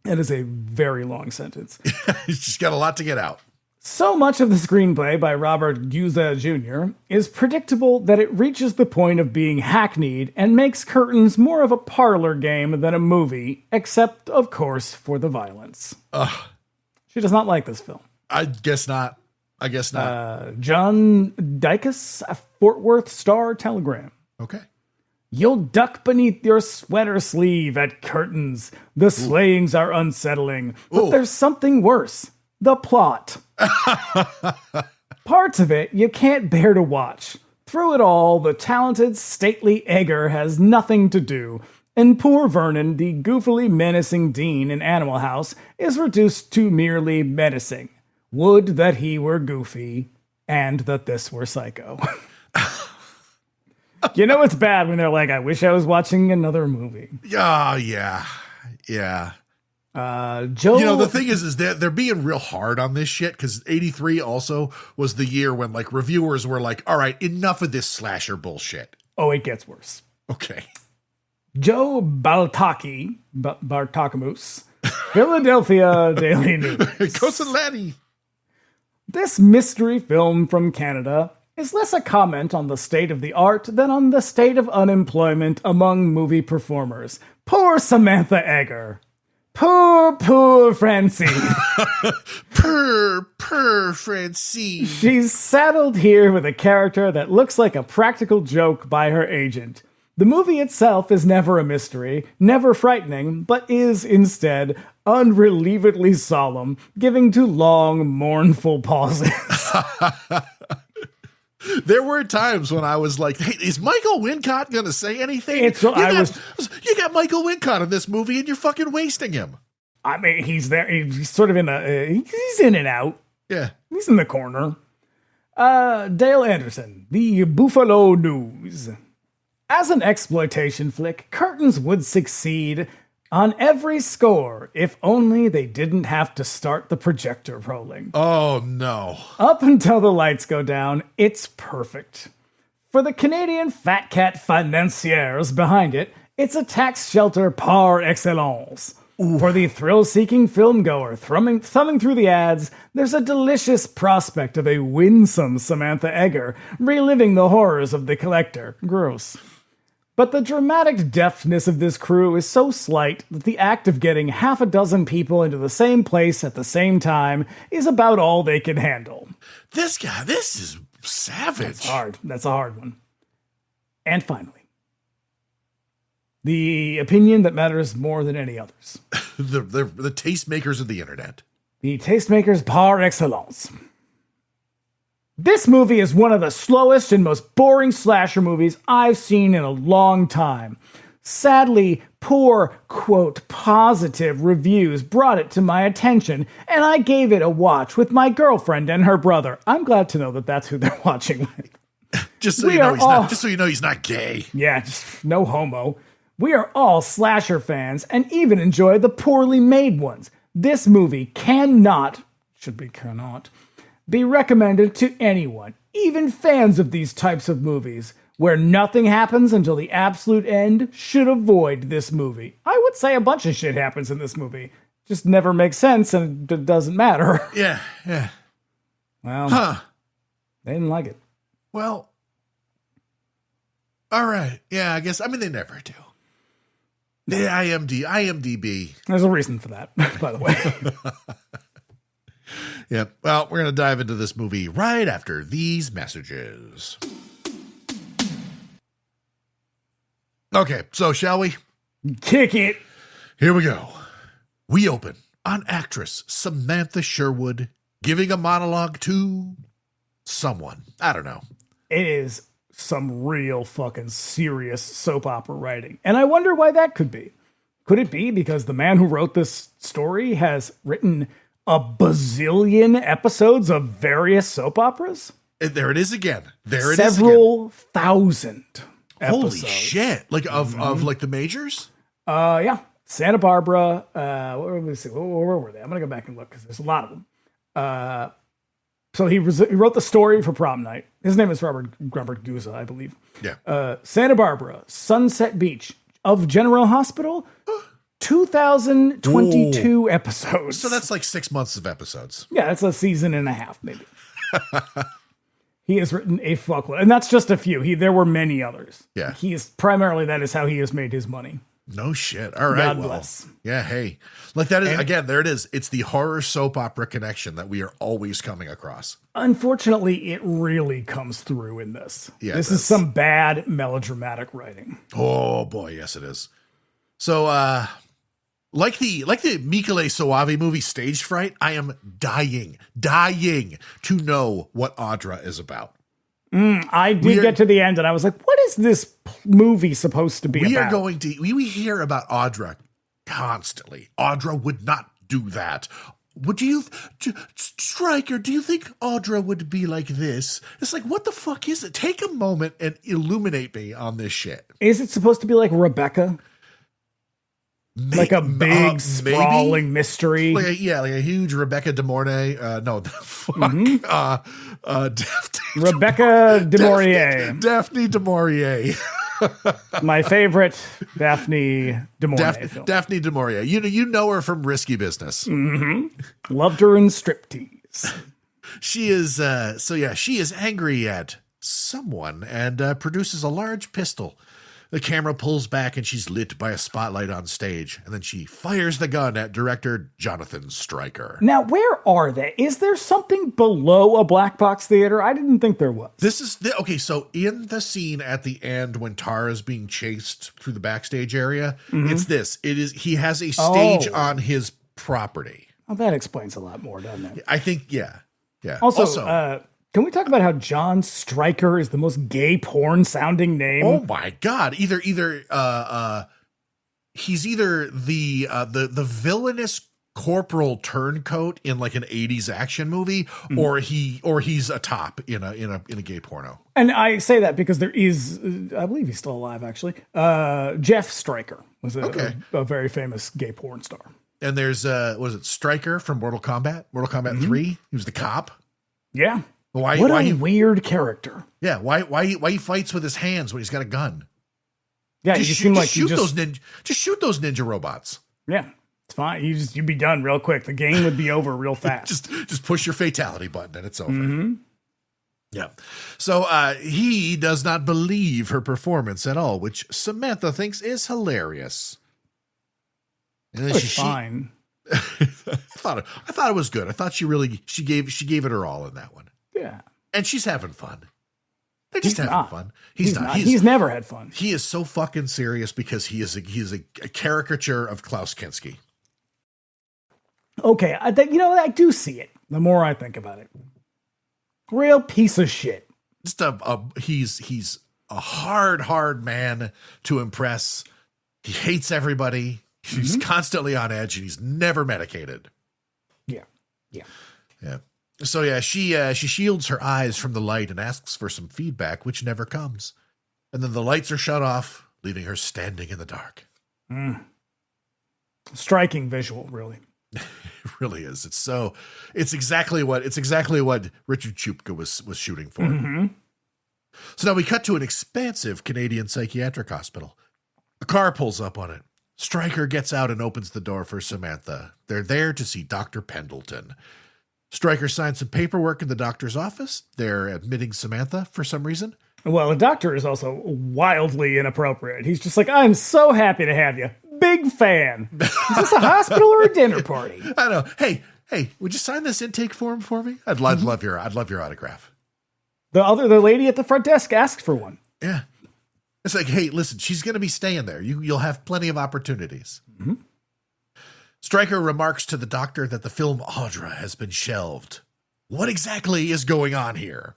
S2: That is a very long sentence.
S1: He's just got a lot to get out.
S2: So much of the screenplay by Robert Guza Jr. is predictable that it reaches the point of being hackneyed and makes Curtains more of a parlor game than a movie, except, of course, for the violence. She does not like this film.
S1: I guess not.
S2: John Dykes, a Fort Worth Star-Telegram.
S1: Okay.
S2: You'll duck beneath your sweater sleeve at Curtains. The slayings are unsettling, but there's something worse. The plot. Parts of it you can't bear to watch. Through it all, the talented, stately Egger has nothing to do, and poor Vernon, the goofily menacing dean in Animal House, is reduced to merely menacing. Would that he were goofy, and that this were Psycho. It's bad when they're like, I wish I was watching another movie.
S1: Yeah.
S2: Joe,
S1: the thing is they're being real hard on this shit because 83 also was the year when like reviewers were like, all right, enough of this slasher bullshit.
S2: Oh, it gets worse.
S1: Okay.
S2: Joe Bartakamus, Philadelphia Daily News.
S1: Cosalani.
S2: This mystery film from Canada is less a comment on the state of the art than on the state of unemployment among movie performers. Poor Samantha Egger. Poor Francine.
S1: Poor Francine.
S2: She's saddled here with a character that looks like a practical joke by her agent. The movie itself is never a mystery, never frightening, but is instead unrelievedly solemn, giving to long, mournful pauses.
S1: There were times when I was like, hey, is Michael Wincott going to say anything? You got Michael Wincott in this movie and you're fucking wasting him.
S2: I mean, he's there. He's sort of he's in and out.
S1: Yeah.
S2: He's in the corner. Dale Anderson, The Buffalo News. As an exploitation flick, Curtains would succeed on every score if only they didn't have to start the projector rolling.
S1: Oh, no.
S2: Up until the lights go down, it's perfect. For the Canadian fat cat financiers behind it, it's a tax shelter par excellence. Ooh. For the thrill-seeking filmgoer thumbing through the ads, there's a delicious prospect of a winsome Samantha Egger reliving the horrors of The Collector. Gross. But the dramatic deftness of this crew is so slight that the act of getting half a dozen people into the same place at the same time is about all they can handle.
S1: This is savage.
S2: That's a hard one. And finally, the opinion that matters more than any others.
S1: the tastemakers of the internet.
S2: The tastemakers par excellence. This movie is one of the slowest and most boring slasher movies I've seen in a long time. Sadly, poor, quote, positive reviews brought it to my attention, and I gave it a watch with my girlfriend and her brother. I'm glad to know that that's who they're watching with.
S1: Just so you know he's not gay.
S2: Yeah, just no homo. We are all slasher fans and even enjoy the poorly made ones. This movie cannot be recommended to anyone, even fans of these types of movies, where nothing happens until the absolute end should avoid this movie. I would say a bunch of shit happens in this movie. Just never makes sense and it doesn't matter.
S1: Yeah.
S2: Well, they didn't like it.
S1: Well, all right. Yeah, I guess. I mean, they never do. The IMDb.
S2: There's a reason for that, by the way.
S1: Yeah. Well, we're going to dive into this movie right after these messages. Okay, so shall we?
S2: Kick it.
S1: Here we go. We open on actress Samantha Sherwood giving a monologue to someone. I don't know.
S2: It is some real fucking serious soap opera writing. And I wonder why that could be. Could it be because the man who wrote this story has written a bazillion episodes of various soap operas?
S1: There it is again.
S2: Several thousand episodes.
S1: Holy shit. Like of like the majors?
S2: Yeah. Santa Barbara. Where were they? I'm going to go back and look because there's a lot of them. So he wrote the story for Prom Night. His name is Robert Guza, I believe.
S1: Yeah.
S2: Santa Barbara, Sunset Beach, of General Hospital, 2022 episodes.
S1: So that's like 6 months of episodes.
S2: Yeah, that's a season and a half, maybe. He has written a fuckload, and that's just a few. There were many others.
S1: Yeah.
S2: That is how he has made his money.
S1: No shit. All right.
S2: God bless.
S1: Yeah. Hey, like that is again. There it is. It's the horror soap opera connection that we are always coming across.
S2: Unfortunately, it really comes through in this.
S1: Yeah,
S2: this is some bad melodramatic writing.
S1: Oh boy, yes it is. So, like the Michele Soavi movie Stage Fright, I am dying to know what Audra is about.
S2: I did get to the end and I was like, what is this movie supposed to be about?
S1: We hear about Audra constantly. Audra would not do that. Stryker, do you think Audra would be like this? It's like, what the fuck is it? Take a moment and illuminate me on this shit.
S2: Is it supposed to be like Rebecca? Like a big, sprawling mystery?
S1: Like a huge Rebecca De Mornay. No, fuck.
S2: Rebecca De Maurier.
S1: Daphne Du Maurier.
S2: My favorite Daphne Du Maurier film.
S1: Daphne Du Maurier. You know her from Risky Business.
S2: Mm-hmm. Loved her in Striptease.
S1: She is angry at someone and produces a large pistol. The camera pulls back and she's lit by a spotlight on stage. And then she fires the gun at director Jonathan Stryker.
S2: Now, where are they? Is there something below a black box theater? I didn't think there was.
S1: Okay, so in the scene at the end when Tara's being chased through the backstage area, it's this. He has a stage on his property.
S2: Oh, that explains a lot more, doesn't it?
S1: I think, yeah. Yeah.
S2: Also, can we talk about how John Stryker is the most gay porn sounding name?
S1: Oh my God. Either he's either the villainous corporal turncoat in like an 80s action movie, or he's a top in a gay porno.
S2: And I say that because there is, I believe he's still alive actually. Jeff Stryker was a very famous gay porn star.
S1: And there's was it Stryker from Mortal Kombat 3? He was the cop.
S2: Yeah.
S1: What
S2: a weird character.
S1: Yeah, why he fights with his hands when he's got a gun?
S2: Yeah, just shoot
S1: those ninja robots.
S2: Yeah, it's fine. You'd be done real quick. The game would be over real fast.
S1: just push your fatality button and it's over. Yeah. So he does not believe her performance at all, which Samantha thinks is hilarious. And then
S2: Fine.
S1: I thought it was good. I thought she gave it her all in that one.
S2: Yeah.
S1: And she's having fun. They're just having fun.
S2: He's not. He's never had fun.
S1: He is so fucking serious because he is a caricature of Klaus Kinski.
S2: Okay, I do see it. The more I think about it, real piece of shit.
S1: Just he's a hard man to impress. He hates everybody. He's constantly on edge, and he's never medicated.
S2: Yeah.
S1: So yeah, she shields her eyes from the light and asks for some feedback, which never comes. And then the lights are shut off, leaving her standing in the dark.
S2: Striking visual, really.
S1: It really is. It's exactly what Richard Ciupka was shooting for. So now we cut to an expansive Canadian psychiatric hospital. A car pulls up on it. Stryker gets out and opens the door for Samantha. They're there to see Dr. Pendleton. Stryker signs some paperwork in the doctor's office. They're admitting Samantha for some reason.
S2: Well, the doctor is also wildly inappropriate. He's just like, I'm so happy to have you. Big fan. Is this a hospital or a dinner party?
S1: I know. Hey, would you sign this intake form for me? I'd love your autograph.
S2: The lady at the front desk asked for one.
S1: Yeah. It's like, hey, listen, she's going to be staying there. You'll have plenty of opportunities. Stryker remarks to the doctor that the film Audra has been shelved. What exactly is going on here?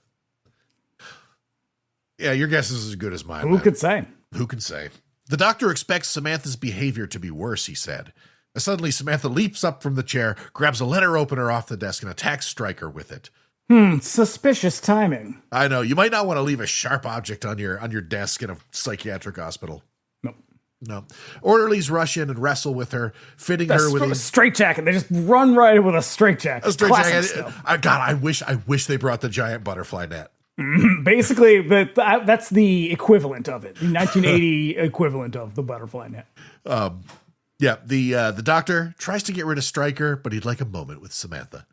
S1: Yeah, your guess is as good as mine.
S2: Who could say?
S1: Who can say? The doctor expects Samantha's behavior to be worse, he said. Suddenly, Samantha leaps up from the chair, grabs a letter opener off the desk, and attacks Stryker with it.
S2: Suspicious timing.
S1: I know. You might not want to leave a sharp object on your desk in a psychiatric hospital. No. Orderlies rush in and wrestle with her, fitting her with a
S2: straitjacket. They just run right in with a straitjacket. Classic stuff.
S1: God, I wish they brought the giant butterfly net.
S2: Basically, that's the equivalent of it. The 1980 equivalent of the butterfly net.
S1: Yeah, the doctor tries to get rid of Stryker, but he'd like a moment with Samantha.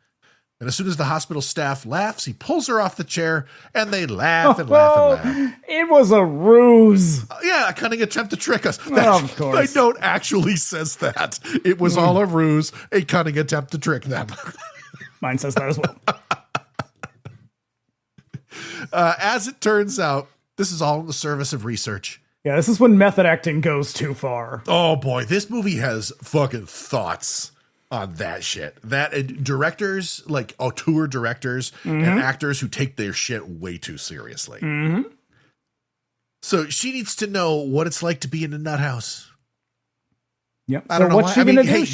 S1: And as soon as the hospital staff laughs, he pulls her off the chair, and they laugh and laugh and laugh.
S2: It was a ruse.
S1: Yeah, a cunning attempt to trick us.
S2: Of course.
S1: My note actually says that. It was all a ruse, a cunning attempt to trick them.
S2: Mine says that as well.
S1: As it turns out, this is all in the service of research.
S2: Yeah, this is when method acting goes too far.
S1: Oh, boy. This movie has fucking thoughts on that shit. That directors, like auteur directors and actors who take their shit way too seriously. So she needs to know what it's like to be in a nut house.
S2: Yep.
S1: I don't know
S2: what she's going to do.
S1: Hey,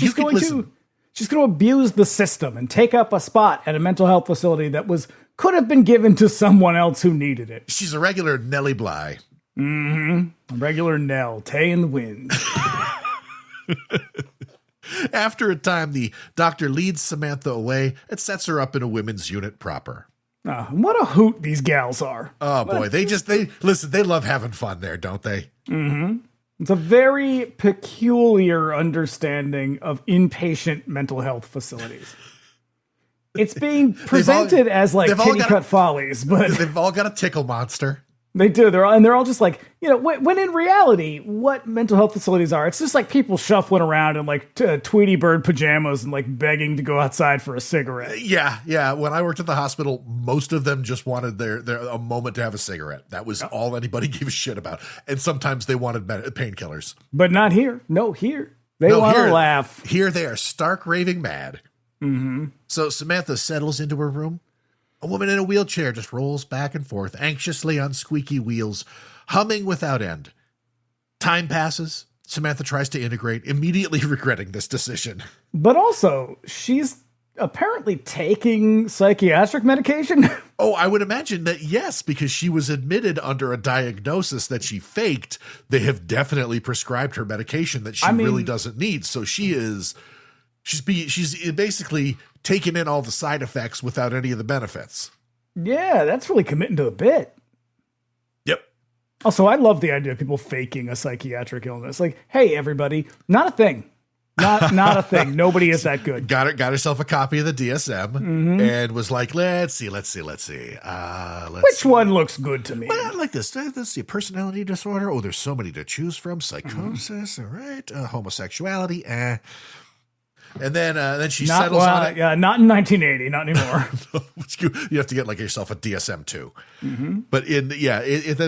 S2: She's going to abuse the system and take up a spot at a mental health facility that could have been given to someone else who needed it.
S1: She's a regular Nellie Bly.
S2: A regular Nell, Tay in the wind.
S1: After a time, the doctor leads Samantha away and sets her up in a women's unit proper.
S2: What a hoot these gals are.
S1: Oh, boy. They love having fun there, don't they?
S2: It's a very peculiar understanding of inpatient mental health facilities. It's being presented as like kitty cut follies, but
S1: they've all got a tickle monster.
S2: They do. They're all just like, when in reality, what mental health facilities are, it's just like people shuffling around in like Tweety Bird pajamas and like begging to go outside for a cigarette.
S1: Yeah. When I worked at the hospital, most of them just wanted their a moment to have a cigarette. That was all anybody gave a shit about. And sometimes they wanted painkillers.
S2: But not here. No, here. They want to laugh.
S1: Here they are stark raving mad. So Samantha settles into her room. A woman in a wheelchair just rolls back and forth, anxiously on squeaky wheels, humming without end. Time passes. Samantha tries to integrate, immediately regretting this decision.
S2: But also, she's apparently taking psychiatric medication.
S1: Oh, I would imagine that, yes, because she was admitted under a diagnosis that she faked. They have definitely prescribed her medication that she really doesn't need. So she's basically taking in all the side effects without any of the benefits.
S2: Yeah, that's really committing to the bit.
S1: Yep.
S2: Also, I love the idea of people faking a psychiatric illness. Like, hey, everybody, not a thing. Not a thing. Nobody is that good.
S1: Got herself a copy of the DSM and was like, let's see.
S2: Which one looks good to me?
S1: Well, I like this. Let's see. Personality disorder. Oh, there's so many to choose from. Psychosis. All right. Homosexuality. And then she settles on it.
S2: Yeah, not in 1980. Not anymore.
S1: You have to get like yourself a DSM too. But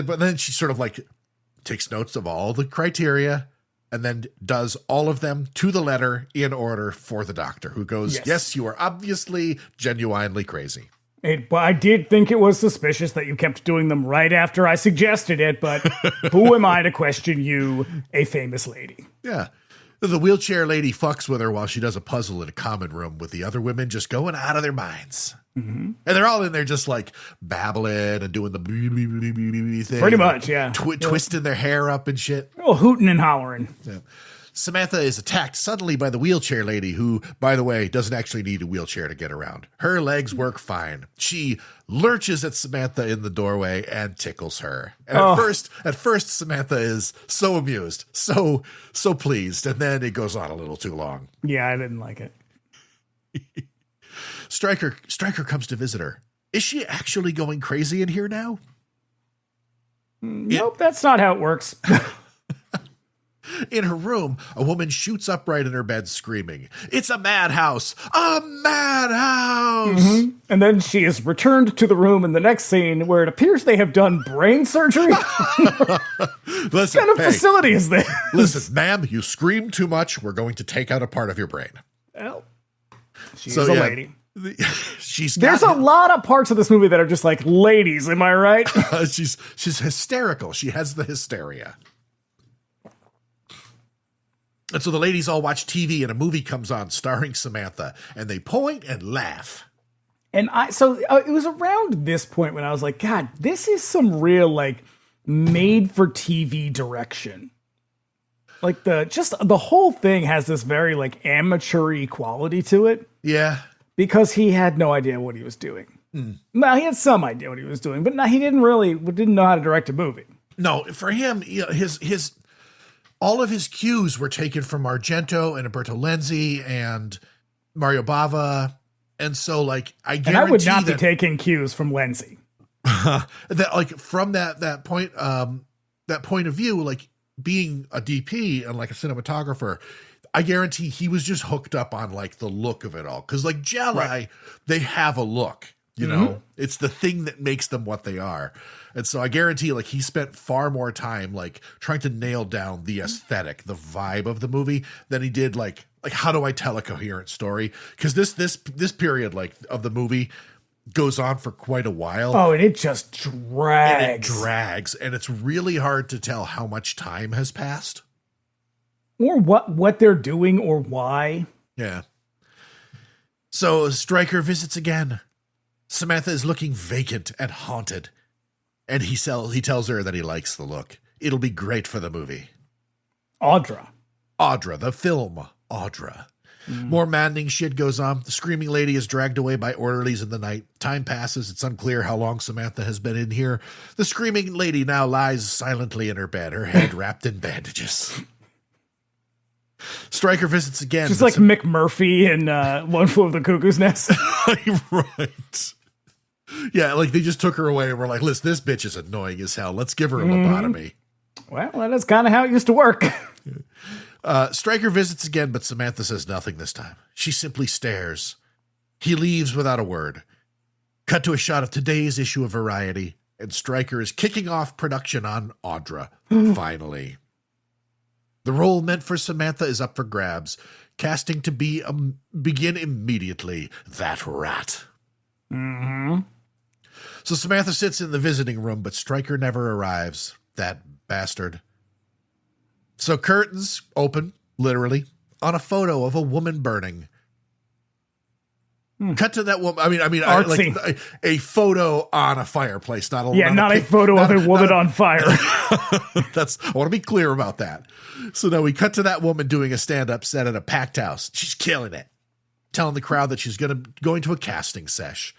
S1: but then she sort of like takes notes of all the criteria and then does all of them to the letter in order for the doctor, who goes, yes, you are obviously genuinely crazy.
S2: I did think it was suspicious that you kept doing them right after I suggested it, but who am I to question you, a famous lady?
S1: Yeah. The wheelchair lady fucks with her while she does a puzzle in a common room with the other women just going out of their minds. And they're all in there just like babbling and doing the thing.
S2: Pretty much, yeah.
S1: Twisting their hair up and shit.
S2: Oh, hooting and hollering.
S1: Yeah. Samantha is attacked suddenly by the wheelchair lady who, by the way, doesn't actually need a wheelchair to get around. Her legs work fine. She lurches at Samantha in the doorway and tickles her. And at first, Samantha is so amused, so pleased, and then it goes on a little too long.
S2: Yeah, I didn't like it.
S1: Stryker comes to visit her. Is she actually going crazy in here now?
S2: Nope, that's not how it works.
S1: In her room, a woman shoots upright in her bed screaming, "It's a madhouse! A madhouse!"
S2: And then she is returned to the room in the next scene where it appears they have done brain surgery.
S1: Listen,
S2: what kind of facility is this?
S1: Listen, ma'am, you scream too much. We're going to take out a part of your brain.
S2: Well, she's a lady.
S1: There's
S2: a lot of parts of this movie that are just like ladies, am I right?
S1: She's hysterical. She has the hysteria. And so the ladies all watch TV and a movie comes on starring Samantha and they point and laugh.
S2: And it was around this point when I was like, God, this is some real like made for TV direction. Like the whole thing has this very like amateur-y quality to it.
S1: Yeah.
S2: Because he had no idea what he was doing. Well, he had some idea what he was doing, but he didn't know how to direct a movie.
S1: No, for him, his all of his cues were taken from Argento and Umberto Lenzi and Mario Bava. And so like, I guarantee
S2: I would not be taking cues from Lenzi.
S1: that like from that point of view, like being a DP and like a cinematographer, I guarantee he was just hooked up on like the look of it all. Cause like giallo, they have a look, you know, it's the thing that makes them what they are. And so I guarantee like he spent far more time like trying to nail down the aesthetic, the vibe of the movie than he did like how do I tell a coherent story? Cause this period like of the movie goes on for quite a while.
S2: Oh, and it just drags.
S1: And it's really hard to tell how much time has passed.
S2: Or what they're doing or why.
S1: Yeah. So Stryker visits again. Samantha is looking vacant and haunted. And he tells her that he likes the look. It'll be great for the movie.
S2: Audra,
S1: the film Audra. More maddening shit goes on. The screaming lady is dragged away by orderlies in the night. Time passes. It's unclear how long Samantha has been in here. The screaming lady now lies silently in her bed, her head wrapped in bandages. Stryker visits again.
S2: Just like McMurphy in One Flew Over the Cuckoo's Nest.
S1: Right. Yeah, like they just took her away and were like, listen, this bitch is annoying as hell. Let's give her a lobotomy.
S2: Well, that is kind of how it used to work.
S1: Stryker visits again, but Samantha says nothing this time. She simply stares. He leaves without a word. Cut to a shot of today's issue of Variety, and Stryker is kicking off production on Audra, finally. The role meant for Samantha is up for grabs. Casting to begin immediately. That rat. So Samantha sits in the visiting room, but Stryker never arrives. That bastard. So curtains open, literally, on a photo of a woman burning. Cut to that woman. I mean, like a photo on a fireplace, not a
S2: photo of a woman on fire.
S1: I want to be clear about that. So now we cut to that woman doing a stand-up set at a packed house. She's killing it, telling the crowd that she's going to a casting sesh.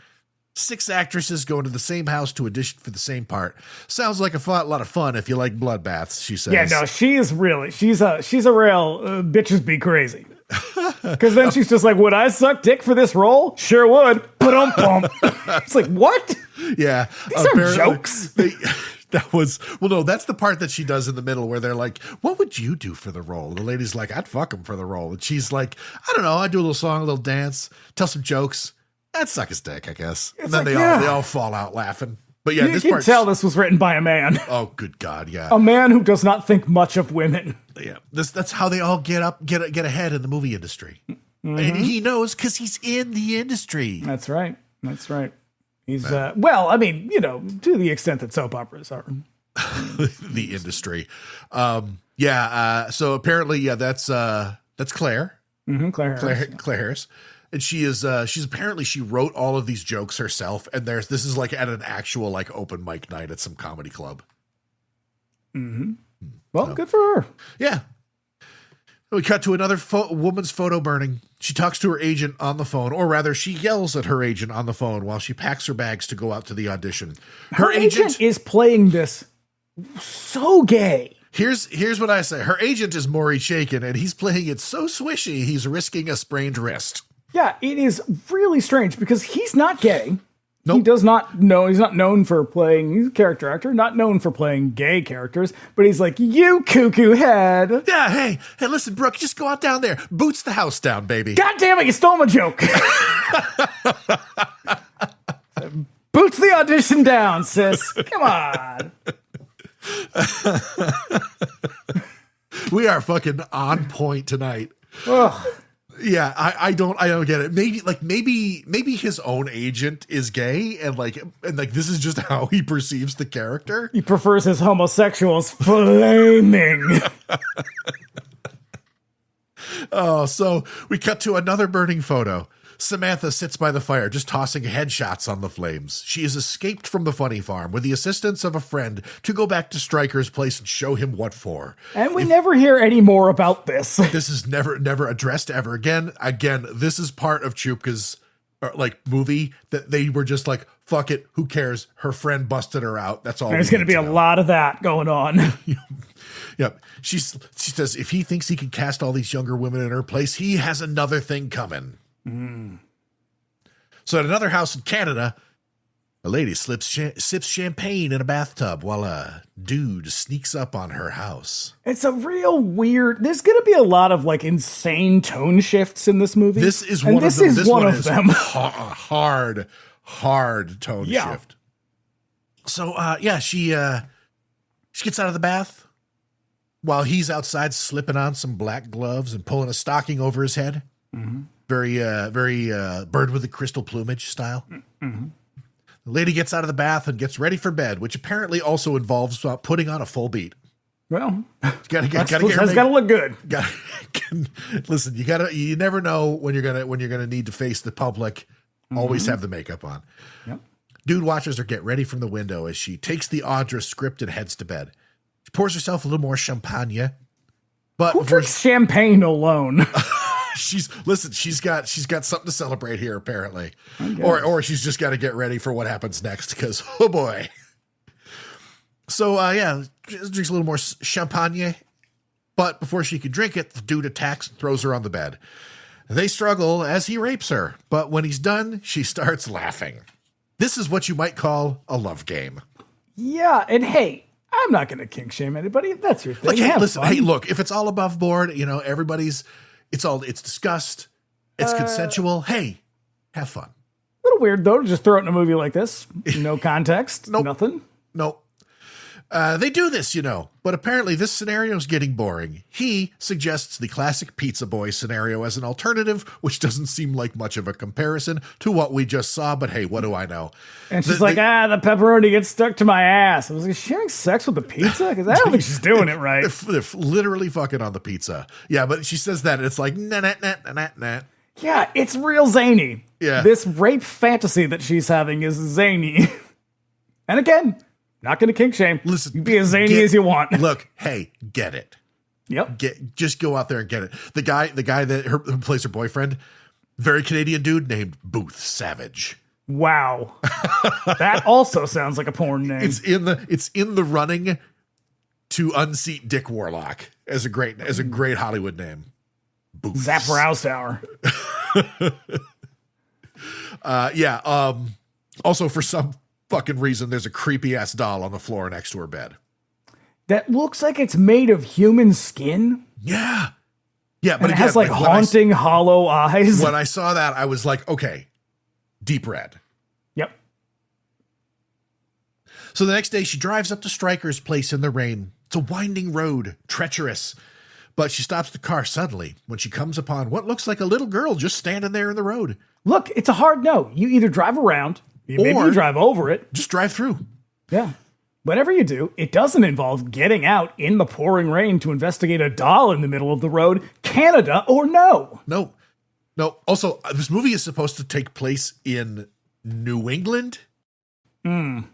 S1: 6 actresses go into the same house to audition for the same part. Sounds like a lot of fun if you like bloodbaths, she says.
S2: Yeah, no, she's a real bitches be crazy. Because then she's just like, would I suck dick for this role? Sure would. Ba-dum-bum. It's like, what?
S1: Yeah.
S2: These are jokes.
S1: That was, well, no, that's the part that she does in the middle where they're like, what would you do for the role? The lady's like, I'd fuck him for the role. And she's like, I don't know. I'd do a little song, a little dance, tell some jokes. I'd suck his dick, I guess. And then
S2: like,
S1: they all fall out laughing. But yeah,
S2: you can tell this was written by a man.
S1: Oh, good God. Yeah.
S2: A man who does not think much of women.
S1: Yeah. That's how they all get ahead in the movie industry. And he knows because he's in the industry.
S2: That's right. That's right. He's, well, I mean, you know, to the extent that soap operas are.
S1: The industry. So apparently, yeah, that's Claire.
S2: Mm-hmm, Claire
S1: Harris. And she's apparently she wrote all of these jokes herself. And this is like at an actual like open mic night at some comedy club.
S2: Mm-hmm. Well, good for her.
S1: Yeah. We cut to another woman's photo burning. She talks to her agent on the phone, or rather, she yells at her agent on the phone while she packs her bags to go out to the audition.
S2: Her agent is playing this so gay.
S1: Here's what I say. Her agent is Maury Chaykin, and he's playing it so swishy, he's risking a sprained wrist.
S2: Yeah, it is really strange because he's not gay.
S1: Nope.
S2: He does not know. He's not known for playing. He's a character actor, not known for playing gay characters. But he's like, you cuckoo head.
S1: Yeah, hey, listen, Brooke, just go out down there. Boots the house down, baby.
S2: God damn it, you stole my joke. Boots the audition down, sis. Come on.
S1: We are fucking on point tonight.
S2: Ugh.
S1: Yeah, I don't get it. Maybe his own agent is gay and this is just how he perceives the character.
S2: He prefers his homosexuals flaming.
S1: Oh, so we cut to another burning photo. Samantha sits by the fire, just tossing headshots on the flames. She has escaped from the funny farm with the assistance of a friend to go back to Stryker's place and show him what for.
S2: And we never hear any more about this.
S1: This is never addressed ever again. Again, this is part of Ciupka's movie that they were just like, fuck it, who cares? Her friend busted her out. That's all.
S2: There's going to be a lot of that going on.
S1: Yep. She says if he thinks he can cast all these younger women in her place, he has another thing coming. So at another house in Canada, a lady sips champagne in a bathtub while a dude sneaks up on her house.
S2: It's a real weird. There's going to be a lot of insane tone shifts in this movie.
S1: This is one of them. This one is
S2: them.
S1: Hard tone shift. So she gets out of the bath while he's outside slipping on some black gloves and pulling a stocking over his head. Mm-hmm. Very bird with the crystal plumage style. Mm-hmm. The lady gets out of the bath and gets ready for bed, which apparently also involves putting on a full beat.
S2: Well,
S1: gotta look good. Listen, you never know when you're gonna need to face the public. Mm-hmm. Always have the makeup on.
S2: Yep.
S1: Dude watches her get ready from the window as she takes the Audra script and heads to bed. She pours herself a little more champagne. But
S2: who drinks champagne alone?
S1: She's got something to celebrate here apparently, or she's just got to get ready for what happens next because oh boy. So drinks a little more champagne, but before she can drink it, the dude attacks and throws her on the bed. They struggle as he rapes her, but when he's done, she starts laughing. This is what you might call a love game.
S2: Yeah, and hey, I'm not going to kink shame anybody if that's your thing.
S1: Hey, look, if it's all above board, everybody's. It's discussed. It's consensual. Hey, have fun.
S2: A little weird though to just throw it in a movie like this. No context.
S1: Nope.
S2: Nothing.
S1: Nope. They do this, but apparently this scenario is getting boring. He suggests the classic pizza boy scenario as an alternative, which doesn't seem like much of a comparison to what we just saw, but hey, what do I know?
S2: And she's the pepperoni gets stuck to my ass. I was like, sharing sex with the pizza? Because I don't think she's doing it right.
S1: They're literally fucking on the pizza. Yeah, but she says that, and it's like, nah.
S2: Yeah, it's real zany.
S1: Yeah.
S2: This rape fantasy that she's having is zany. And again, not going to kink shame.
S1: Listen,
S2: you be as zany as you want.
S1: Look, hey, get it.
S2: Yep.
S1: Just go out there and get it. The guy who plays her boyfriend, very Canadian dude named Booth Savage.
S2: Wow. That also sounds like a porn name.
S1: It's in the running to unseat Dick Warlock as a great Hollywood name.
S2: Zap Rouse Tower.
S1: Also, for some fucking reason, there's a creepy ass doll on the floor next to her bed.
S2: That looks like it's made of human skin.
S1: Yeah. Yeah, but
S2: And it
S1: again,
S2: has like haunting, hollow eyes.
S1: When I saw that, I was like, okay, deep red.
S2: Yep.
S1: So the next day, she drives up to Stryker's place in the rain. It's a winding road, treacherous. But she stops the car suddenly when she comes upon what looks like a little girl just standing there in the road.
S2: Look, it's a hard no. You either drive around, maybe
S1: Or
S2: you drive over it.
S1: Just drive through.
S2: Yeah. Whatever you do, it doesn't involve getting out in the pouring rain to investigate a doll in the middle of the road, Canada or no.
S1: No. Also, this movie is supposed to take place in New England. And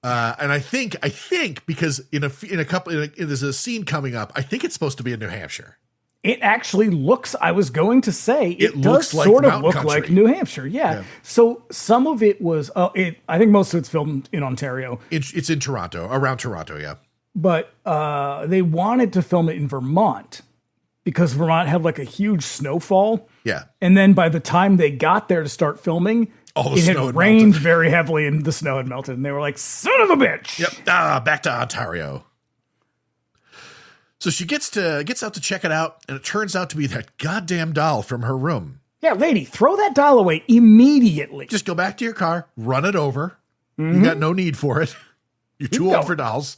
S1: I think because there's a scene coming up. I think it's supposed to be in New Hampshire.
S2: It actually looks, I was going to say, it does
S1: looks like
S2: sort of
S1: mountain
S2: look
S1: country.
S2: like New Hampshire. Yeah. So some of it was, I think most of it's filmed in Ontario.
S1: It's in Toronto, around Toronto, yeah.
S2: But they wanted to film it in Vermont because Vermont had like a huge snowfall.
S1: Yeah.
S2: And then by the time they got there to start filming,
S1: All the
S2: it
S1: snow
S2: had
S1: had
S2: rained
S1: melted.
S2: very heavily and the snow had melted. And they were like, son of a bitch.
S1: Yep. Back to Ontario. So she gets out to check it out, and it turns out to be that goddamn doll from her room.
S2: Yeah, lady, throw that doll away immediately.
S1: Just go back to your car, run it over. You got no need for it. You're too old for dolls.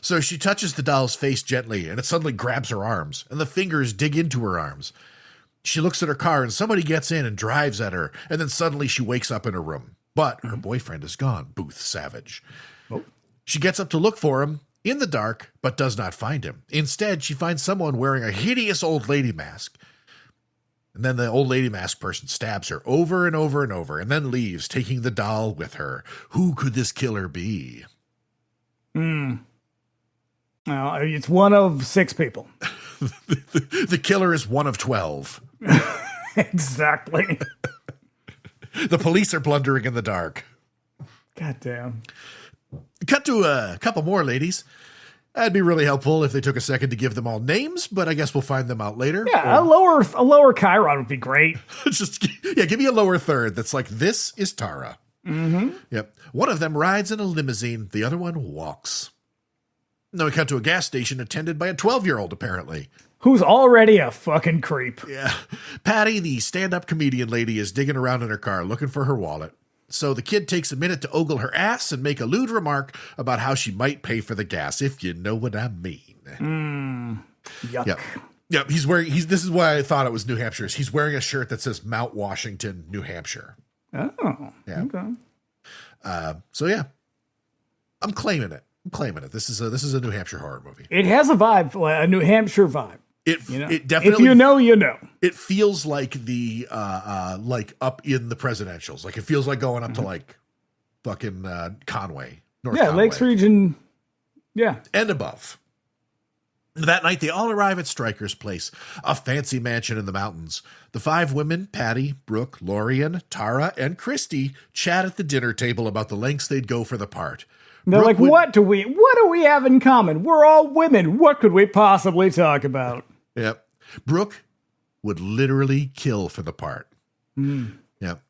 S1: So she touches the doll's face gently, and it suddenly grabs her arms, and the fingers dig into her arms. She looks at her car, and somebody gets in and drives at her, and then suddenly she wakes up in her room. But her boyfriend is gone, Booth Savage.
S2: Oh.
S1: She gets up to look for him in the dark, but does not find him. Instead, she finds someone wearing a hideous old lady mask. And then the old lady mask person stabs her over and over and over, and then leaves, taking the doll with her. Who could this killer be?
S2: Well, it's one of 6 people.
S1: The killer is one of 12.
S2: Exactly.
S1: The police are blundering in the dark.
S2: God damn.
S1: Cut to a couple more ladies. That'd be really helpful if they took a second to give them all names, but I guess we'll find them out later.
S2: Yeah, a lower Chiron would be great.
S1: Give me a lower third that's like, this is Tara. Mm-hmm. Yep. One of them rides in a limousine. The other one walks. Then we cut to a gas station attended by a 12-year-old, apparently.
S2: Who's already a fucking creep.
S1: Yeah. Patty, the stand-up comedian lady, is digging around in her car looking for her wallet. So the kid takes a minute to ogle her ass and make a lewd remark about how she might pay for the gas, if you know what I mean.
S2: Yuck.
S1: Yep. This is why I thought it was New Hampshire. He's wearing a shirt that says Mount Washington, New Hampshire.
S2: Oh,
S1: Yeah.
S2: okay.
S1: So yeah, I'm claiming it. This is a New Hampshire horror movie.
S2: It has a vibe, a New Hampshire vibe.
S1: It definitely,
S2: if you know, you know.
S1: It feels like the like up in the presidentials. Like it feels like going up to like fucking Conway, North Conway.
S2: Lakes region. Yeah.
S1: And above. That night, they all arrive at Stryker's place, a fancy mansion in the mountains. The 5 women, Patty, Brooke, Lorian, Tara, and Christy, chat at the dinner table about the lengths they'd go for the part.
S2: They're like, what do we have in common? We're all women. What could we possibly talk about?
S1: Yep. Brooke would literally kill for the part. Yep.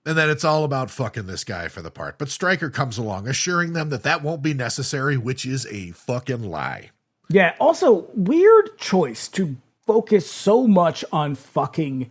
S1: And then it's all about fucking this guy for the part. But Stryker comes along, assuring them that won't be necessary, which is a fucking lie.
S2: Yeah. Also, weird choice to focus so much on fucking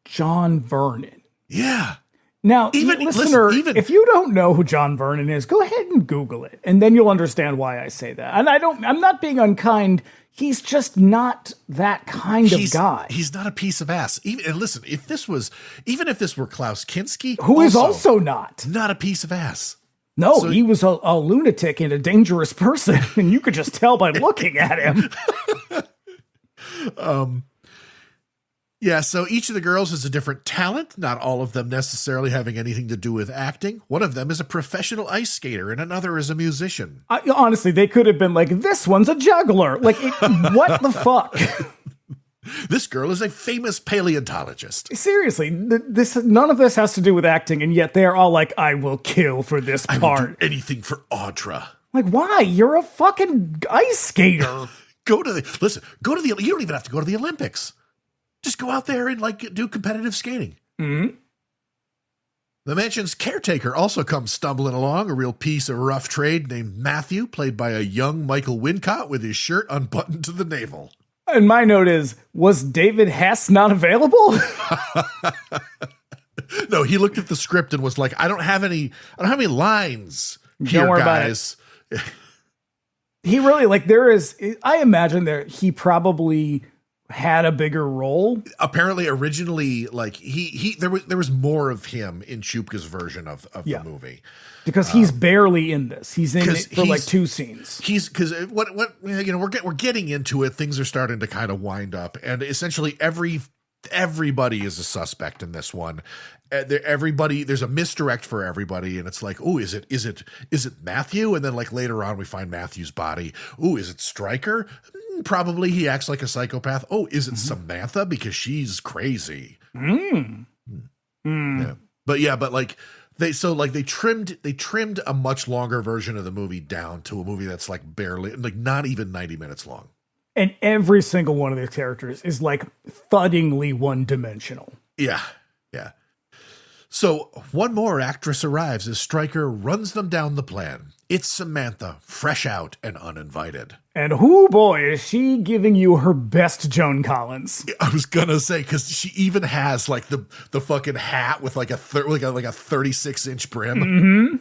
S2: John Vernon.
S1: Yeah.
S2: Now,
S1: Even-
S2: listener,
S1: listen,
S2: if you don't know who John Vernon is, go ahead and Google it, and then you'll understand why I say that. And I'm not being unkind. He's just not that kind of guy.
S1: He's not a piece of ass. And listen, even if this were Klaus Kinski,
S2: Who is also not
S1: a piece of ass.
S2: No, he was a lunatic and a dangerous person, and you could just tell by looking at him.
S1: Yeah, so each of the girls has a different talent, not all of them necessarily having anything to do with acting. One of them is a professional ice skater, and another is a musician.
S2: Honestly, they could have been like, this one's a juggler. Like, what the fuck?
S1: This girl is a famous paleontologist.
S2: Seriously, none of this has to do with acting, and yet they're all like, I will kill for this
S1: I
S2: part.
S1: will do anything for Audra.
S2: Like, why? You're a fucking ice skater.
S1: Go to the, you don't even have to go to the Olympics. Just go out there and like do competitive skating.
S2: Mm-hmm.
S1: The mansion's caretaker also comes stumbling along, a real piece of rough trade named Matthew, played by a young Michael Wincott with his shirt unbuttoned to the navel.
S2: And my note is, was David Hess not available?
S1: No, he looked at the script and was like, I don't have any lines here,
S2: Don't worry
S1: guys.
S2: about it. He really, like, I imagine he probably had a bigger role.
S1: Apparently, originally, like there was more of him in Ciupka's version of the movie,
S2: because he's barely in this. He's in it for like 2 scenes.
S1: He's because what we're getting into it. Things are starting to kind of wind up, and essentially everybody is a suspect in this one. Everybody, there's a misdirect for everybody, and it's like, oh, is it Matthew? And then like later on, we find Matthew's body. Oh, is it Stryker? Probably he acts like a psychopath. Oh, is it Samantha because she's crazy? Yeah. But like they trimmed a much longer version of the movie down to a movie that's like barely, like not even 90 minutes long.
S2: And every single one of these characters is like thuddingly one-dimensional.
S1: Yeah. So one more actress arrives as Stryker runs them down the plan. It's Samantha, fresh out and uninvited. And
S2: whoo boy, is she giving you her best Joan Collins.
S1: I was gonna say, because she even has like the fucking hat with like a 36-inch brim.
S2: Mm-hmm.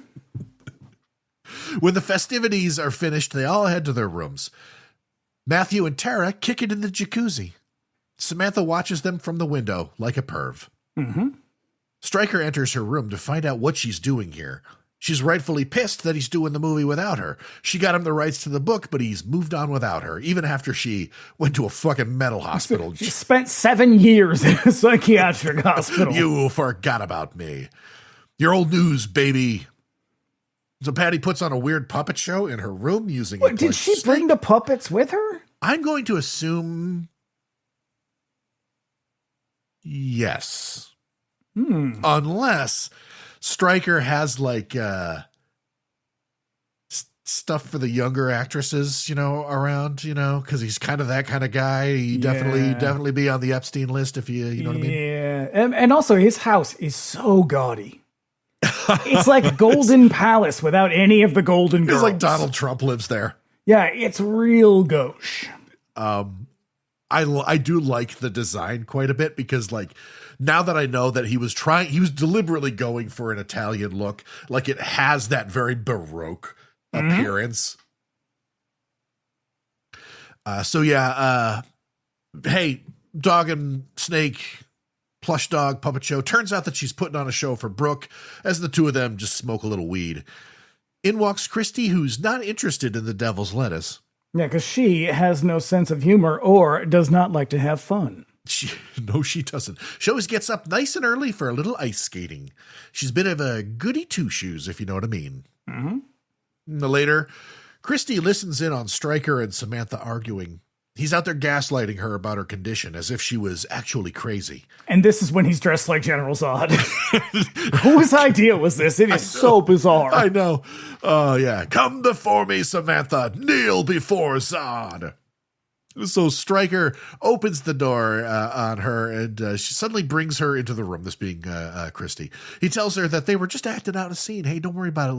S1: When the festivities are finished, they all head to their rooms. Matthew and Tara kick it in the jacuzzi. Samantha watches them from the window like a perv.
S2: Mm-hmm.
S1: Stryker enters her room to find out what she's doing here. She's rightfully pissed that he's doing the movie without her. She got him the rights to the book, but he's moved on without her, even after she went to a fucking mental hospital.
S2: She spent 7 years in a psychiatric hospital.
S1: You forgot about me. You're old news, baby. So Patty puts on a weird puppet show in her room using
S2: What, did she bring the puppets with her?
S1: I'm going to assume yes. Unless Stryker has like stuff for the younger actresses, around, because he's kind of that kind of guy. He definitely be on the Epstein list if you know what I mean?
S2: Yeah. And also his house is so gaudy. It's like Golden Palace without any of the golden girls.
S1: It's like Donald Trump lives there.
S2: Yeah, it's real gauche.
S1: I do like the design quite a bit because like now that I know that he was deliberately going for an Italian look, like it has that very Baroque appearance. Hey, dog and snake, plush dog puppet show. Turns out that she's putting on a show for Brooke as the two of them just smoke a little weed. In walks Christy, who's not interested in the devil's lettuce.
S2: Yeah, because she has no sense of humor or does not like to have fun.
S1: No, she doesn't. She always gets up nice and early for a little ice skating. She's a bit of a goody two-shoes, if you know what I mean.
S2: Mm-hmm.
S1: Later, Christy listens in on Stryker and Samantha arguing. He's out there gaslighting her about her condition as if she was actually crazy.
S2: And this is when he's dressed like General Zod. Whose idea was this? It is so bizarre.
S1: I know. Oh, yeah. Come before me, Samantha. Kneel before Zod. So Stryker opens the door on her, and she suddenly brings her into the room, this being Christy. He tells her that they were just acting out a scene. Hey, don't worry about it,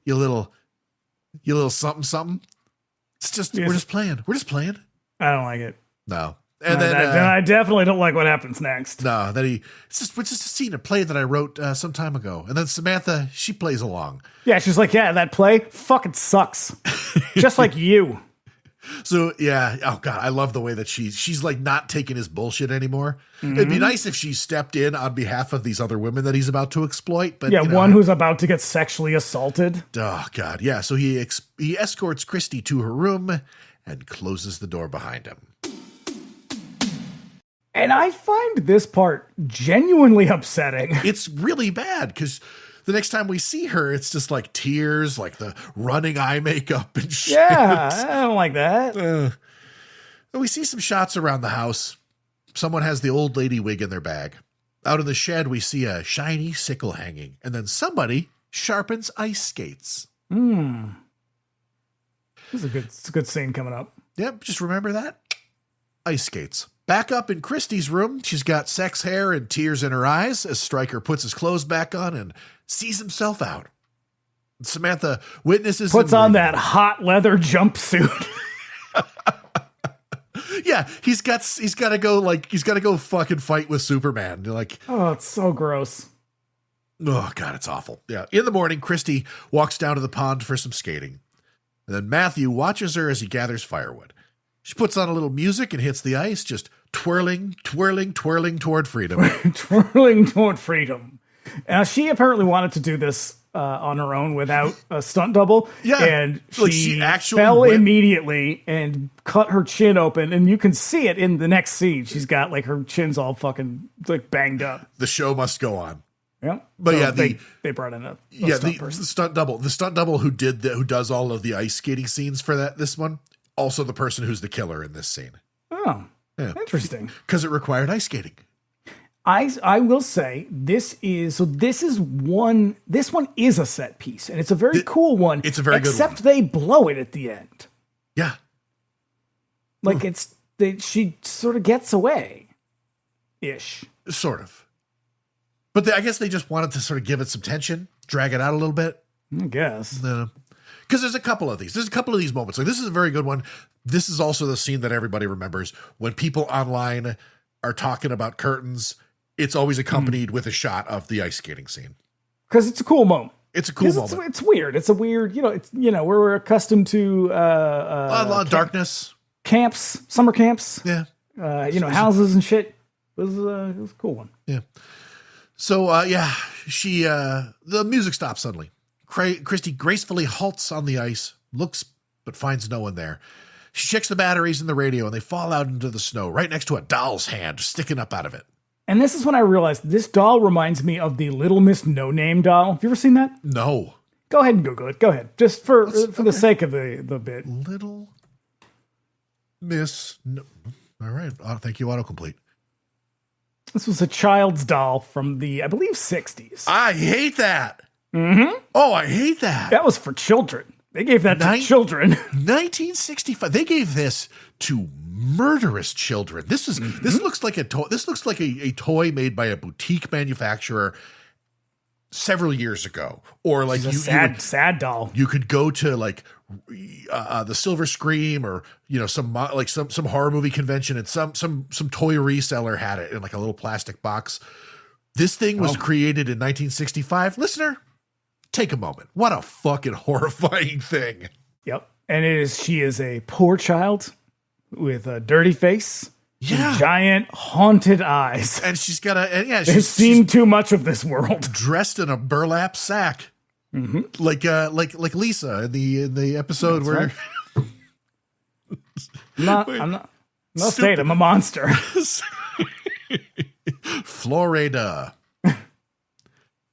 S1: you little something, something. It's just, we're just playing. We're just playing.
S2: I don't like it.
S1: No.
S2: And then I definitely don't like what happens next.
S1: No, it's just a scene, a play that I wrote some time ago. And then Samantha, she plays along.
S2: Yeah, she's like, yeah, that play fucking sucks. Just like you.
S1: So, yeah. Oh, God, I love the way that she's like not taking his bullshit anymore. Mm-hmm. It'd be nice if she stepped in on behalf of these other women that he's about to exploit. But
S2: yeah, one who's about to get sexually assaulted.
S1: Oh, God. Yeah. So he escorts Christy to her room and closes the door behind him.
S2: And I find this part genuinely upsetting.
S1: It's really bad because the next time we see her, it's just like tears, like the running eye makeup and shit.
S2: Yeah, I don't like that.
S1: We see some shots around the house. Someone has the old lady wig in their bag. Out in the shed, we see a shiny sickle hanging. And then somebody sharpens ice skates.
S2: It's a good scene coming up.
S1: Yep, just remember that. Ice skates. Back up in Christie's room, she's got sex hair and tears in her eyes as Stryker puts his clothes back on and sees himself out. Samantha witnesses
S2: puts on that hot leather jumpsuit.
S1: Yeah, he's got to go fucking fight with Superman. Like,
S2: oh, it's so gross.
S1: Oh God, it's awful. Yeah. In the morning, Christy walks down to the pond for some skating. And then Matthew watches her as he gathers firewood. She puts on a little music and hits the ice, just twirling, twirling, twirling toward freedom.
S2: Twirling toward freedom. She apparently wanted to do this on her own without a stunt double.
S1: Yeah.
S2: And she
S1: actually
S2: fell immediately and cut her chin open. And you can see it in the next scene. She's got like her chin's all fucking like banged up.
S1: The show must go on.
S2: Yeah.
S1: But
S2: so
S1: yeah,
S2: they brought in a
S1: the stunt double. The stunt double who does all of the ice skating scenes for this one, also the person who's the killer in this scene.
S2: Oh, yeah. Interesting.
S1: Because it required ice skating.
S2: I will say this one is a set piece, and it's a very cool one.
S1: It's a very good one.
S2: Except they blow it at the end.
S1: Yeah.
S2: Like she sort of gets away ish.
S1: Sort of. But I guess they just wanted to sort of give it some tension, drag it out a little bit.
S2: I guess.
S1: Because there's a couple of these. There's a couple of these moments. Like, this is a very good one. This is also the scene that everybody remembers. When people online are talking about curtains, it's always accompanied with a shot of the ice skating scene.
S2: Because it's a cool moment.
S1: It's a cool moment.
S2: It's weird. It's a weird, we're accustomed to
S1: darkness.
S2: Camps, summer camps.
S1: Yeah.
S2: Houses and shit. It was a cool one.
S1: Yeah. So, the music stops suddenly. Christy gracefully halts on the ice, looks, but finds no one there. She checks the batteries in the radio, and they fall out into the snow, right next to a doll's hand sticking up out of it.
S2: And this is when I realized this doll reminds me of the Little Miss No Name doll. Have you ever seen that?
S1: No.
S2: Go ahead and Google it. Go ahead. Just for the sake of the bit.
S1: Little Miss No. All right. Thank you, autocomplete.
S2: This was a child's doll from the, I believe, 60s.
S1: I hate that.
S2: Mm-hmm.
S1: Oh, I hate that.
S2: That was for children. They gave that to children.
S1: 1965. They gave this to murderous children. This looks like a toy. This looks like a toy made by a boutique manufacturer several years ago. Or like
S2: sad doll.
S1: You could go to like the Silver Scream or some horror movie convention, and some toy reseller had it in like a little plastic box. This thing was created in 1965. Listener, take a moment. What a fucking horrifying thing.
S2: Yep. And she is a poor child with a dirty face. And giant haunted eyes.
S1: And she's got
S2: she's seen too much of this world.
S1: Dressed in a burlap sack.
S2: Mm-hmm.
S1: Like Lisa in the episode. That's where
S2: right. I'm not state, I'm a monster.
S1: Florida.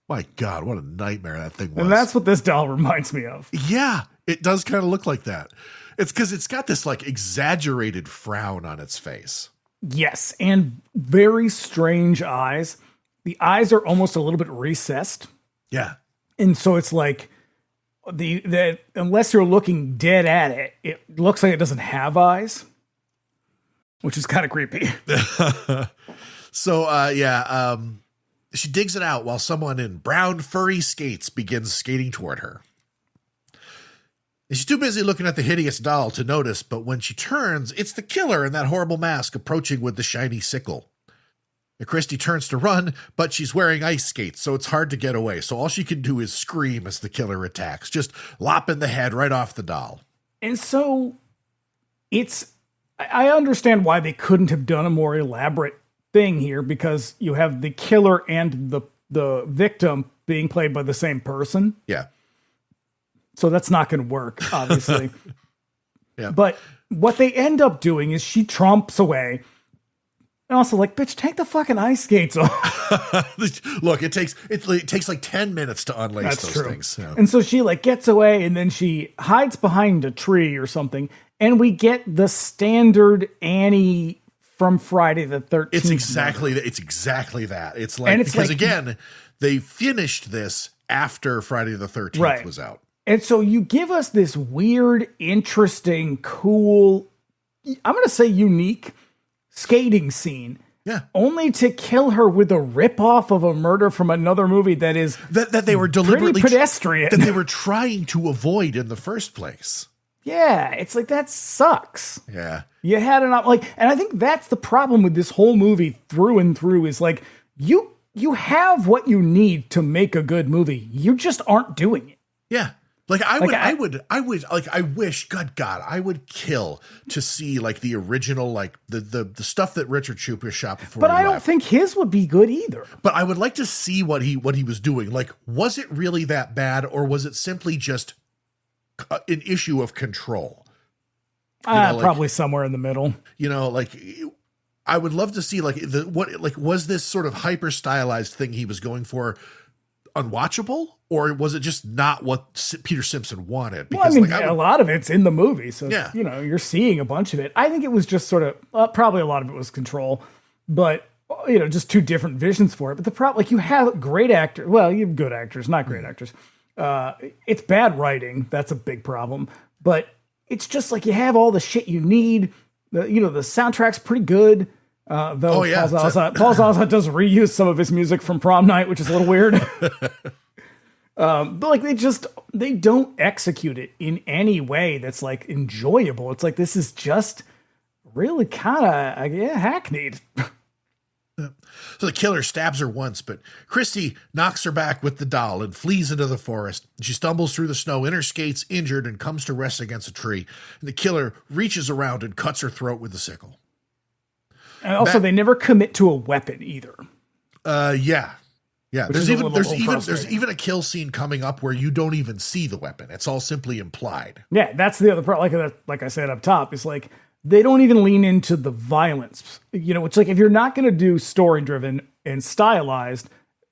S1: My God, what a nightmare that thing was.
S2: And that's what this doll reminds me of.
S1: Yeah, it does kind of look like that. It's because it's got this like exaggerated frown on its face. Yes,
S2: and very strange eyes. The eyes are almost a little bit recessed.
S1: Yeah.
S2: And so it's like the unless you're looking dead at it, it looks like it doesn't have eyes, which is kind of creepy.
S1: So, she digs it out while someone in brown furry skates begins skating toward her. And she's too busy looking at the hideous doll to notice, but when she turns, it's the killer in that horrible mask approaching with the shiny sickle. And Christy turns to run, but she's wearing ice skates, so it's hard to get away. So all she can do is scream as the killer attacks, just lopping the head right off the doll.
S2: And so I understand why they couldn't have done a more elaborate thing here, because you have the killer and the victim being played by the same person.
S1: Yeah.
S2: So that's not going to work, obviously.
S1: Yeah.
S2: But what they end up doing is she tromps away. And also, like, bitch, take the fucking ice skates off.
S1: Look, it takes like 10 minutes to unlace those things. So.
S2: And so she like gets away, and then she hides behind a tree or something, and we get the standard Annie from Friday the 13th.
S1: It's exactly that. It's like, because again, they finished this after Friday the 13th was out.
S2: And so you give us this weird, interesting, cool I'm going to say unique skating scene.
S1: Yeah.
S2: Only to kill her with a ripoff of a murder from another movie that is
S1: that they were deliberately
S2: pretty pedestrian.
S1: that they were trying to avoid in the first place.
S2: Yeah, it's like that sucks.
S1: Yeah.
S2: You had an and I think that's the problem with this whole movie through and through is like you have what you need to make a good movie. You just aren't doing it.
S1: Yeah. Like I wish, good God, I would kill to see like the original, like the stuff that Richard Ciupka shot before.
S2: But I don't think his would be good either.
S1: But I would like to see what he was doing. Like, was it really that bad, or was it simply just an issue of control?
S2: Probably somewhere in the middle.
S1: You know, like I would love to see like was this sort of hyper stylized thing he was going for unwatchable, or was it just not what Peter Simpson wanted?
S2: Because well, I mean, a lot of it's in the movie, so
S1: yeah.
S2: You know, you're seeing a bunch of it. I think it was just sort of probably a lot of it was control, but you know, just two different visions for it. But the problem, like, you have great actors. Well, you have good actors, not great actors. It's bad writing. That's a big problem. But it's just like you have all the shit you need. The soundtrack's pretty good. Though Paul Zaza does reuse some of his music from Prom Night, which is a little weird. But like they don't execute it in any way that's like enjoyable. It's like, this is just really kind of hackneyed.
S1: So the killer stabs her once, but Christy knocks her back with the doll and flees into the forest. She stumbles through the snow in her skates, injured, and comes to rest against a tree. And the killer reaches around and cuts her throat with a sickle.
S2: And also, they never commit to a weapon either.
S1: Yeah. There's even a kill scene coming up where you don't even see the weapon. It's all simply implied.
S2: Yeah, that's the other part. Like I said up top, is like they don't even lean into the violence. You know, it's like if you're not going to do story driven and stylized,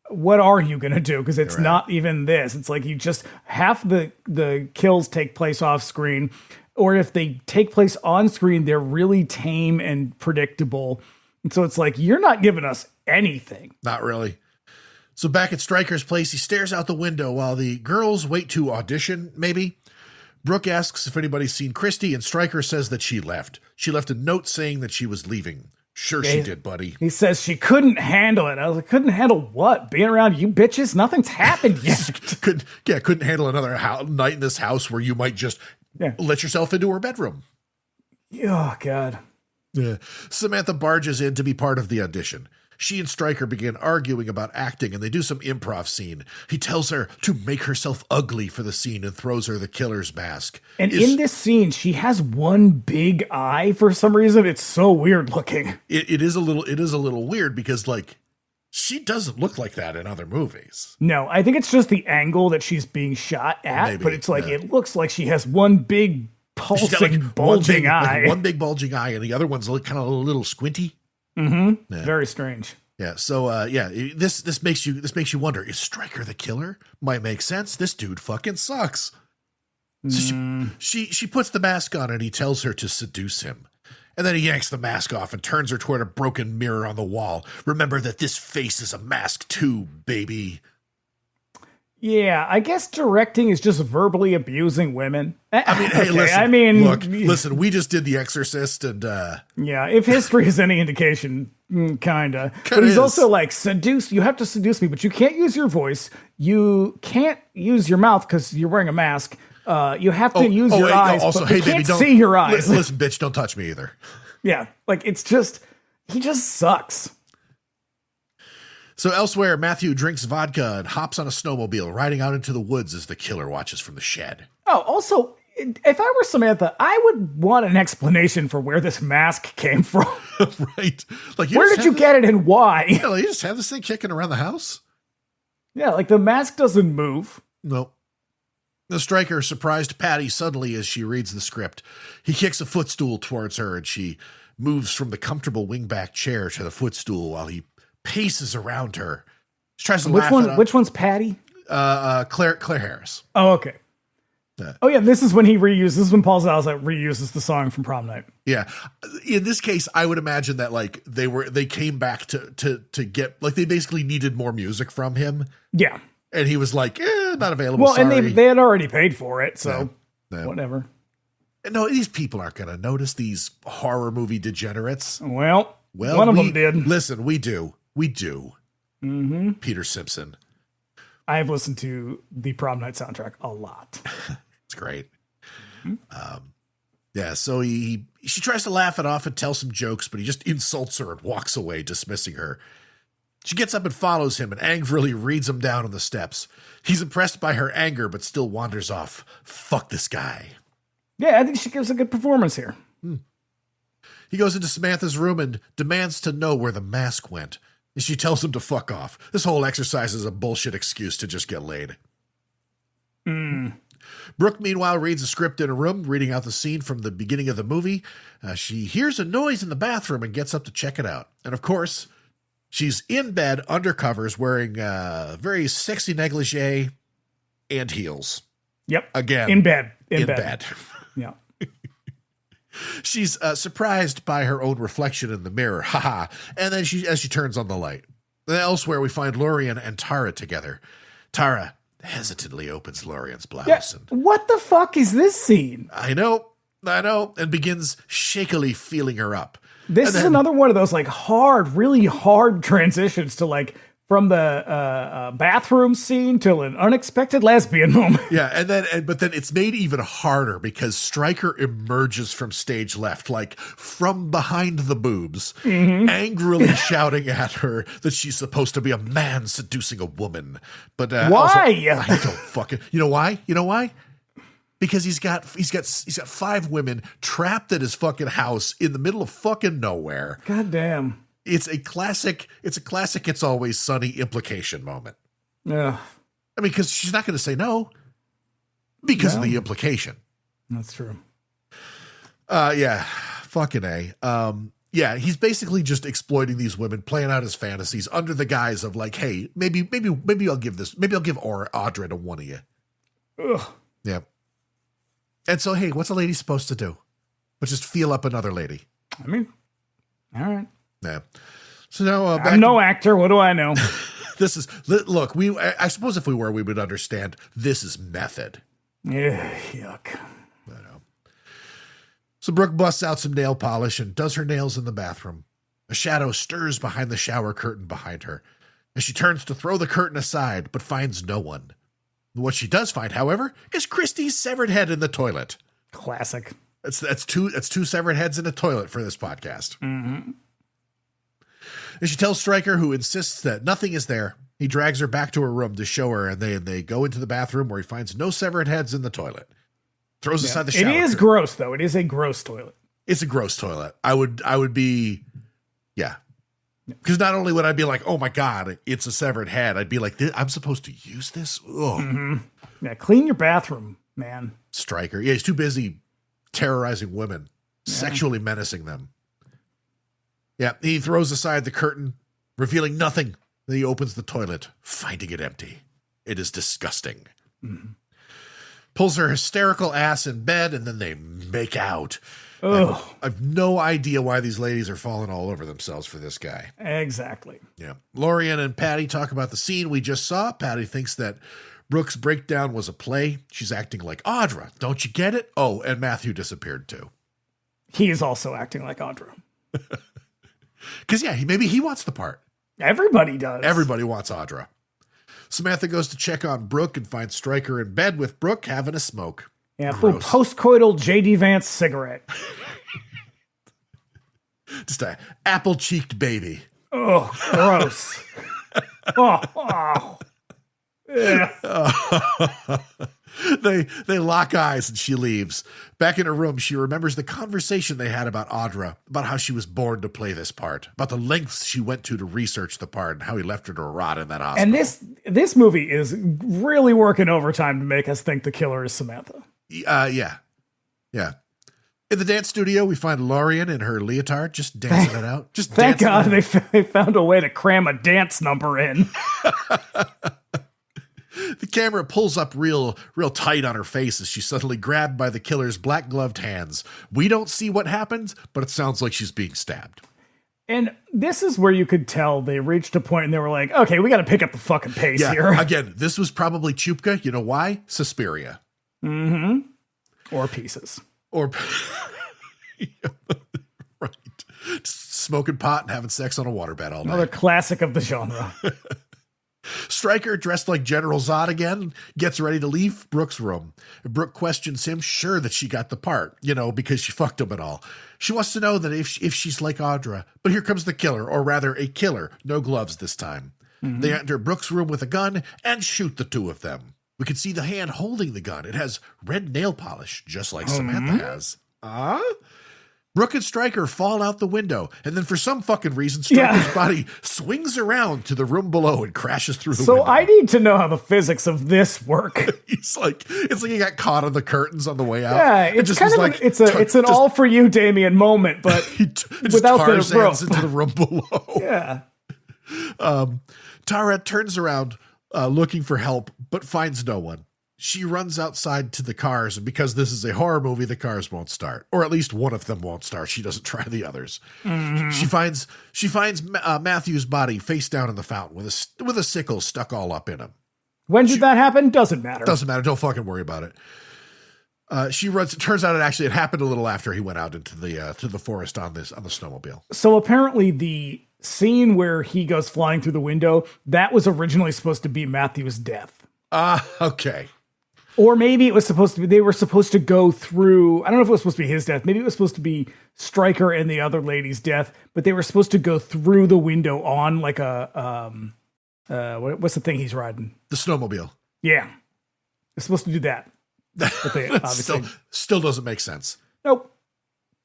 S2: what are you going to do? Because it's not even this. It's like you just half the kills take place off screen. Or if they take place on screen, they're really tame and predictable. And so it's like, you're not giving us anything.
S1: Not really. So back at Stryker's place, he stares out the window while the girls wait to audition, maybe. Brooke asks if anybody's seen Christy, and Stryker says that she left. She left a note saying that she was leaving. Sure she did, buddy.
S2: He says she couldn't handle it. I was like, couldn't handle what? Being around you bitches? Nothing's happened yet.
S1: couldn't handle another night in this house where you might just... let yourself into her bedroom.
S2: Oh, God.
S1: Yeah. Samantha barges in to be part of the audition. She and Stryker begin arguing about acting, and they do some improv scene. He tells her to make herself ugly for the scene and throws her the killer's mask.
S2: And in this scene, she has one big eye for some reason. It's so weird looking.
S1: It is a little weird because, like, she doesn't look like that in other movies.
S2: No, I think it's just the angle that she's being shot at, maybe, but it's like, it looks like she has one big pulsing, bulging eye.
S1: One big bulging eye, and the other one's kind of a little squinty.
S2: Mm-hmm. Yeah. Very strange.
S1: Yeah. So, this makes you wonder, is Stryker the killer? Might make sense. This dude fucking sucks. So she puts the mask on and he tells her to seduce him. And then he yanks the mask off and turns her toward a broken mirror on the wall. Remember that this face is a mask too, baby.
S2: Yeah, I guess directing is just verbally abusing women.
S1: I mean, hey,
S2: okay,
S1: listen, we just did The Exorcist, and
S2: yeah, if history is any indication, kinda. But he's also like, seduce. You have to seduce me, but you can't use your voice. You can't use your mouth because you're wearing a mask. You have to use your eyes. Also, but you can't see your eyes.
S1: Listen, bitch, don't touch me either.
S2: Yeah, like it's just, he just sucks.
S1: So elsewhere, Matthew drinks vodka and hops on a snowmobile, riding out into the woods as the killer watches from the shed.
S2: Oh, also, if I were Samantha, I would want an explanation for where this mask came from.
S1: Right. Like,
S2: where did you get it and why?
S1: Yeah, like, you just have this thing kicking around the house?
S2: Yeah, like the mask doesn't move.
S1: Nope. The Stryker surprised Patty suddenly as she reads the script. He kicks a footstool towards her, and she moves from the comfortable wingback chair to the footstool while he paces around her. She tries to laugh at him.
S2: Which one's Patty?
S1: Claire Harris.
S2: Oh, okay. This is when Paul Zaza reuses the song from Prom Night.
S1: Yeah. In this case, I would imagine that like they came back to get, like, they basically needed more music from him.
S2: Yeah.
S1: And he was like, not available.
S2: Well,
S1: sorry.
S2: and they had already paid for it, so whatever.
S1: No, these people aren't going to notice, these horror movie degenerates.
S2: Well, one of them did.
S1: Listen, we do. Mm-hmm. Peter Simpson.
S2: I have listened to the Prom Night soundtrack a lot.
S1: It's great. Mm-hmm. Yeah, so she tries to laugh it off and tell some jokes, but he just insults her and walks away, dismissing her. She gets up and follows him and angrily reads him down on the steps. He's impressed by her anger, but still wanders off. Fuck this guy.
S2: Yeah, I think she gives a good performance here.
S1: He goes into Samantha's room and demands to know where the mask went. And she tells him to fuck off. This whole exercise is a bullshit excuse to just get laid. Brooke, meanwhile, reads a script in a room, reading out the scene from the beginning of the movie. She hears a noise in the bathroom and gets up to check it out. And of course, she's in bed, under covers, wearing a very sexy negligee and heels.
S2: Yep.
S1: Again.
S2: In bed.
S1: In bed.
S2: Yeah.
S1: She's surprised by her own reflection in the mirror. Haha. And then as she turns on the light. Elsewhere, we find Lorian and Tara together. Tara hesitantly opens Lorian's blouse.
S2: Yeah.
S1: And
S2: What the fuck is this scene?
S1: I know. And begins shakily feeling her up.
S2: This is another one of those like really hard transitions to like from the bathroom scene to an unexpected lesbian moment.
S1: Yeah, but then it's made even harder because Stryker emerges from stage left, like from behind the boobs, angrily shouting at her that she's supposed to be a man seducing a woman. But
S2: why?
S1: Also, I don't fucking. You know why? Because he's got 5 women trapped at his fucking house in the middle of fucking nowhere.
S2: God damn.
S1: It's a classic It's Always Sunny implication moment.
S2: Yeah.
S1: I mean, because she's not going to say no because of the implication.
S2: That's true.
S1: Yeah. Fucking A. Yeah, he's basically just exploiting these women, playing out his fantasies under the guise of like, hey, maybe I'll give Audra to one of you.
S2: Ugh.
S1: Yeah. And so, hey, what's a lady supposed to do? But just feel up another lady.
S2: I mean, all right.
S1: Yeah. So now
S2: I'm no actor. What do I know?
S1: This is look. I suppose if we were, we would understand. This is method.
S2: Yeah, yuck.
S1: I know. So Brooke busts out some nail polish and does her nails in the bathroom. A shadow stirs behind the shower curtain behind her, as she turns to throw the curtain aside, but finds no one. What she does find, however, is Christie's severed head in the toilet.
S2: Classic.
S1: That's two severed heads in a toilet for this podcast.
S2: Mm-hmm.
S1: And she tells Stryker, who insists that nothing is there. He drags her back to her room to show her, and they go into the bathroom where he finds no severed heads in the toilet. Throws aside the shower.
S2: It is gross, though. It is a gross toilet.
S1: It's a gross toilet. I would be, yeah. Because not only would I be like, oh my God, it's a severed head. I'd be like, I'm supposed to use this? Ugh.
S2: Mm-hmm. Yeah, clean your bathroom, man.
S1: Stryker. Yeah, he's too busy terrorizing women, sexually menacing them. Yeah, he throws aside the curtain, revealing nothing. Then he opens the toilet, finding it empty. It is disgusting. Mm-hmm. Pulls her hysterical ass in bed, and then they make out. I've no idea why these ladies are falling all over themselves for this guy.
S2: Exactly.
S1: Yeah. Lorian and Patty talk about the scene we just saw. Patty thinks that Brooke's breakdown was a play. She's acting like Audra. Don't you get it? Oh, and Matthew disappeared too.
S2: He is also acting like Audra.
S1: Because, yeah, maybe he wants the part.
S2: Everybody does.
S1: Everybody wants Audra. Samantha goes to check on Brooke and finds Stryker in bed with Brooke having a smoke.
S2: Yeah, post-coital J.D. Vance cigarette.
S1: Just a apple-cheeked baby.
S2: Oh, gross. oh. Yeah.
S1: They lock eyes and she leaves. Back in her room, she remembers the conversation they had about Audra, about how she was born to play this part, about the lengths she went to research the part, and how he left her to rot in that hospital.
S2: And this movie is really working overtime to make us think the killer is Samantha.
S1: Yeah. In the dance studio, we find Lorian in her leotard, just dancing it out. Just
S2: thank God they found a way to cram a dance number in.
S1: The camera pulls up real tight on her face as she's suddenly grabbed by the killer's black-gloved hands. We don't see what happens, but it sounds like she's being stabbed.
S2: And this is where you could tell they reached a point and they were like, okay, we got to pick up the fucking pace here.
S1: Again, this was probably Ciupka. You know why? Suspiria.
S2: Mm-hmm. Or Pieces.
S1: Or right. Just smoking pot and having sex on a waterbed all
S2: Another
S1: night.
S2: classic of the genre.
S1: Stryker, dressed like General Zod again, gets ready to leave Brooke's room. Brooke questions him, sure that she got the part, because she fucked him and all. She wants to know that if she's like Audra. But here comes the killer, or rather a killer. No gloves this time. Mm-hmm. They enter Brooke's room with a gun and shoot the two of them. We can see the hand holding the gun. It has red nail polish, just like Samantha has. Brooke and Stryker fall out the window, and then for some fucking reason, Stryker's body swings around to the room below and crashes through the window.
S2: So I need to know how the physics of this work.
S1: It's like he got caught on the curtains on the way out.
S2: Yeah, it's kind of like it's an all for you, Damien moment, but without the rope
S1: into the room below.
S2: Yeah.
S1: Tara turns around looking for help, but finds no one. She runs outside to the cars, and because this is a horror movie, the cars won't start, or at least one of them won't start. She doesn't try the others. Mm-hmm. She finds Matthew's body face down in the fountain with a sickle stuck all up in him.
S2: When did that happen? Doesn't matter.
S1: Doesn't matter. Don't fucking worry about it. She runs. It turns out it happened a little after he went out into the forest on the snowmobile.
S2: So apparently the scene where he goes flying through the window, that was originally supposed to be Matthew's death.
S1: Okay.
S2: Or maybe it was supposed to be, they were supposed to go through, I don't know if it was supposed to be his death. Maybe it was supposed to be Stryker and the other lady's death, but they were supposed to go through the window on like what's the thing he's riding?
S1: The snowmobile.
S2: Yeah. They're supposed to do that. But they obviously
S1: still doesn't make sense.
S2: Nope.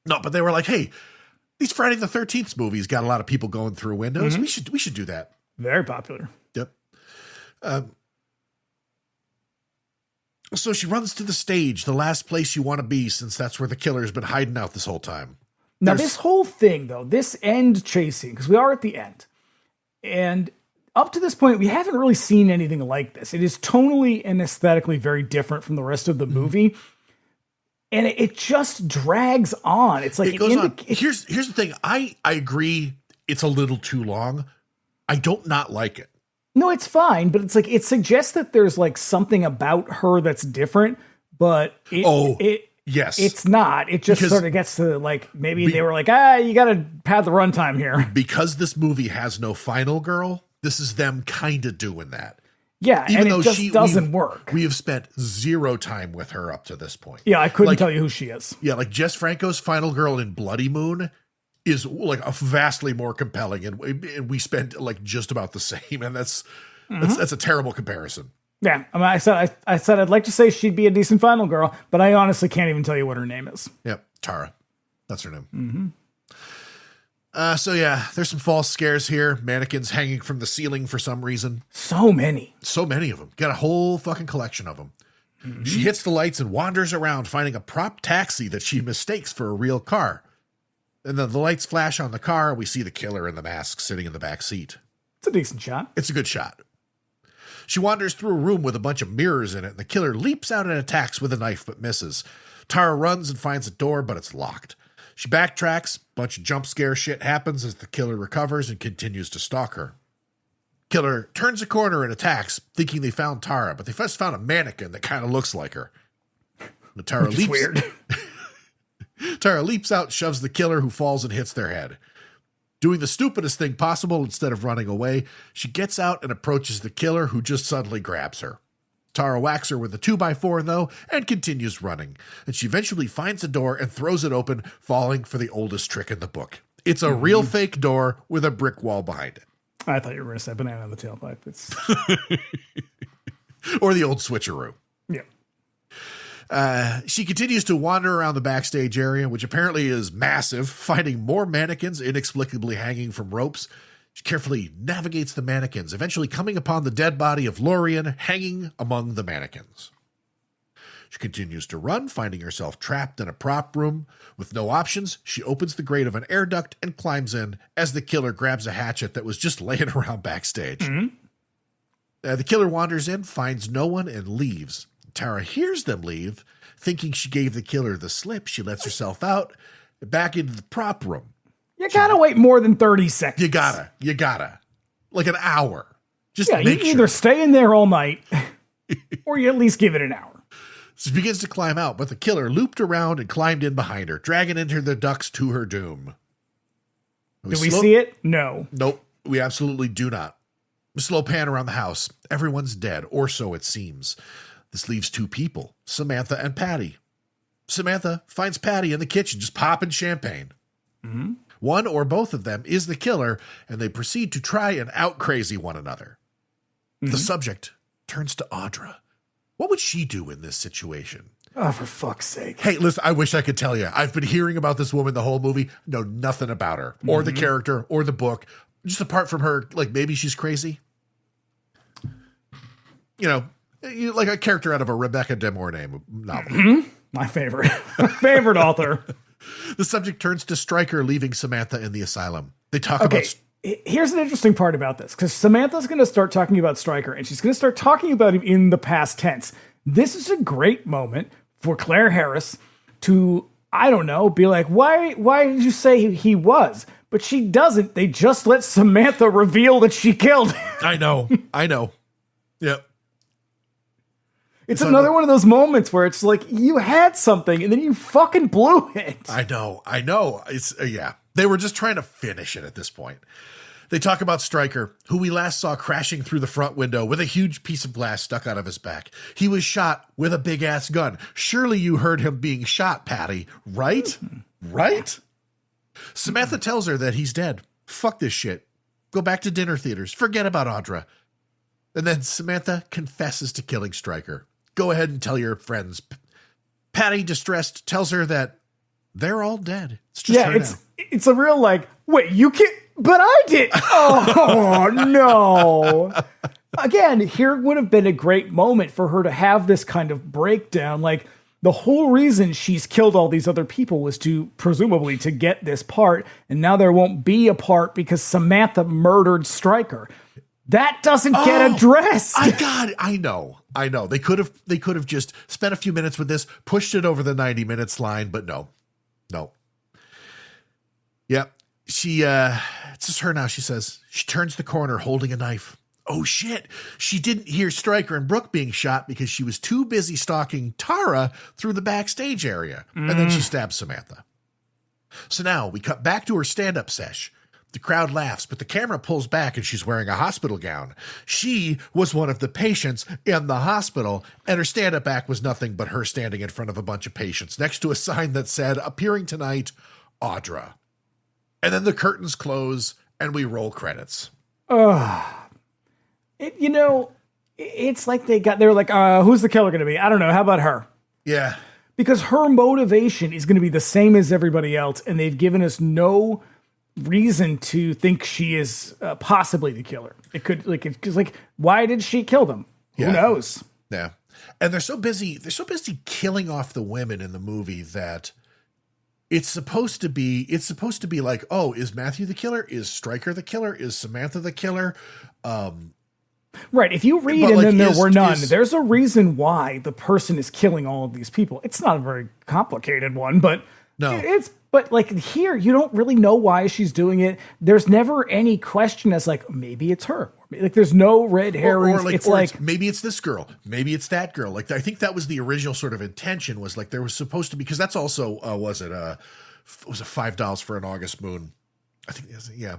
S1: No, but they were like, hey, these Friday the 13th movies got a lot of people going through windows. Mm-hmm. We should do that.
S2: Very popular.
S1: Yep. So she runs to the stage, the last place you want to be, since that's where the killer's been hiding out this whole time.
S2: Now, this whole thing, though, this end chase scene, because we are at the end, and up to this point, we haven't really seen anything like this. It is tonally and aesthetically very different from the rest of the movie, and it just drags on. It's like
S1: it goes on. Here's the thing. I agree it's a little too long. I don't not like it.
S2: No, it's fine, but it's like it suggests that there's like something about her that's different, but
S1: yes,
S2: it's not. It just sort of gets to like maybe they were like, you got to pad the runtime here
S1: because this movie has no final girl. This is them kind of doing that.
S2: Yeah, even though it just doesn't work.
S1: We have spent zero time with her up to this point.
S2: Yeah, I couldn't tell you who she is.
S1: Yeah, like Jess Franco's final girl in Bloody Moon is like a vastly more compelling, and we spent like just about the same, and that's a terrible comparison.
S2: Yeah, I mean, I said I'd like to say she'd be a decent final girl, but I honestly can't even tell you what her name is.
S1: Yep, Tara, that's her name. So yeah, there's some false scares here. Mannequins hanging from the ceiling for some reason.
S2: So many
S1: of them. Got a whole fucking collection of them. Mm-hmm. She hits the lights and wanders around, finding a prop taxi that she mistakes for a real car. And then the lights flash on the car. We see the killer in the mask sitting in the back seat.
S2: It's a decent shot.
S1: It's a good shot. She wanders through a room with a bunch of mirrors in it, and the killer leaps out and attacks with a knife but misses. Tara runs and finds a door, but it's locked. She backtracks. Bunch of jump scare shit happens as the killer recovers and continues to stalk her. Killer turns a corner and attacks, thinking they found Tara, but they first found a mannequin that kind of looks like her. Tara leaps.
S2: Weird.
S1: Tara leaps out, shoves the killer, who falls and hits their head. Doing the stupidest thing possible, instead of running away, she gets out and approaches the killer, who just suddenly grabs her. Tara whacks her with a 2x4, though, and continues running. And she eventually finds a door and throws it open, falling for the oldest trick in the book. It's a real fake door with a brick wall behind it.
S2: I thought you were going to say banana in the tailpipe. It's
S1: or the old switcheroo.
S2: Yeah.
S1: She continues to wander around the backstage area, which apparently is massive, finding more mannequins inexplicably hanging from ropes. She carefully navigates the mannequins, eventually coming upon the dead body of Lorian hanging among the mannequins. She continues to run, finding herself trapped in a prop room. With no options, she opens the grate of an air duct and climbs in as the killer grabs a hatchet that was just laying around backstage.
S2: Mm-hmm.
S1: The killer wanders in, finds no one, and leaves. Tara hears them leave. Thinking she gave the killer the slip, she lets herself out, back into the prop room.
S2: You gotta wait more than 30 seconds.
S1: You gotta. Like an hour. Just
S2: you
S1: make sure.
S2: Either stay in there all night, or you at least give it an hour.
S1: She begins to climb out, but the killer looped around and climbed in behind her, dragging into the ducts to her doom.
S2: Did we see it? No.
S1: Nope, we absolutely do not. A slow pan around the house. Everyone's dead, or so it seems. This leaves two people, Samantha and Patty. Samantha finds Patty in the kitchen just popping champagne.
S2: Mm-hmm.
S1: One or both of them is the killer, and they proceed to try and out-crazy one another. Mm-hmm. The subject turns to Audra. What would she do in this situation?
S2: Oh, for fuck's sake.
S1: Hey, listen, I wish I could tell you. I've been hearing about this woman the whole movie, know nothing about her, or the character, or the book, just apart from her, like maybe she's crazy. You know, like a character out of a Rebecca De Mornay novel.
S2: Mm-hmm. My favorite. Favorite author.
S1: The subject turns to Stryker, leaving Samantha in the asylum. They talk about...
S2: Here's an interesting part about this, because Samantha's going to start talking about Stryker, and she's going to start talking about him in the past tense. This is a great moment for Claire Harris to, I don't know, be like, why did you say he was? But she doesn't. They just let Samantha reveal that she killed him.
S1: I know. Yep.
S2: It's another one of those moments where it's like, you had something and then you fucking blew it.
S1: I know. It's, yeah. They were just trying to finish it at this point. They talk about Stryker, who we last saw crashing through the front window with a huge piece of glass stuck out of his back. He was shot with a big-ass gun. Surely you heard him being shot, Patty, right? Right? Samantha tells her that he's dead. Fuck this shit. Go back to dinner theaters. Forget about Audra. And then Samantha confesses to killing Stryker. Go ahead and tell your friends. Patty, distressed, tells her that they're all dead. It's just her now.
S2: It's a real like, wait, you can't, but I did. Oh, no. Again, here would have been a great moment for her to have this kind of breakdown. Like, the whole reason she's killed all these other people was presumably to get this part. And now there won't be a part because Samantha murdered Stryker. That doesn't get addressed.
S1: I know. They could have just spent a few minutes with this, pushed it over the 90 minutes line, but no. Yep. It's just her now, she says. She turns the corner holding a knife. Oh shit. She didn't hear Stryker and Brooke being shot because she was too busy stalking Tara through the backstage area. And then she stabs Samantha. So now we cut back to her stand-up sesh. The crowd laughs, but the camera pulls back and she's wearing a hospital gown. She was one of the patients in the hospital, and her stand-up act was nothing but her standing in front of a bunch of patients next to a sign that said, appearing tonight, Audra. And then the curtains close and we roll credits.
S2: It's like they're like, who's the killer going to be? I don't know. How about her?
S1: Yeah.
S2: Because her motivation is going to be the same as everybody else, and they've given us no reason to think she is possibly the killer. It could why did she kill them?
S1: Yeah.
S2: Who knows?
S1: Yeah. And they're so busy killing off the women in the movie that it's supposed to be like, oh, is Matthew the killer? Is Stryker the killer? Is Samantha the killer?
S2: Right. If you read and then there were none, there's a reason why the person is killing all of these people. It's not a very complicated one, but but like here, you don't really know why she's doing it. There's never any question as like, maybe it's her. Like there's no red herrings. It's
S1: maybe it's this girl. Maybe it's that girl. Like, I think that was the original sort of intention, was like there was supposed to be, because that's also, was it $5 for an August moon? I think, yeah.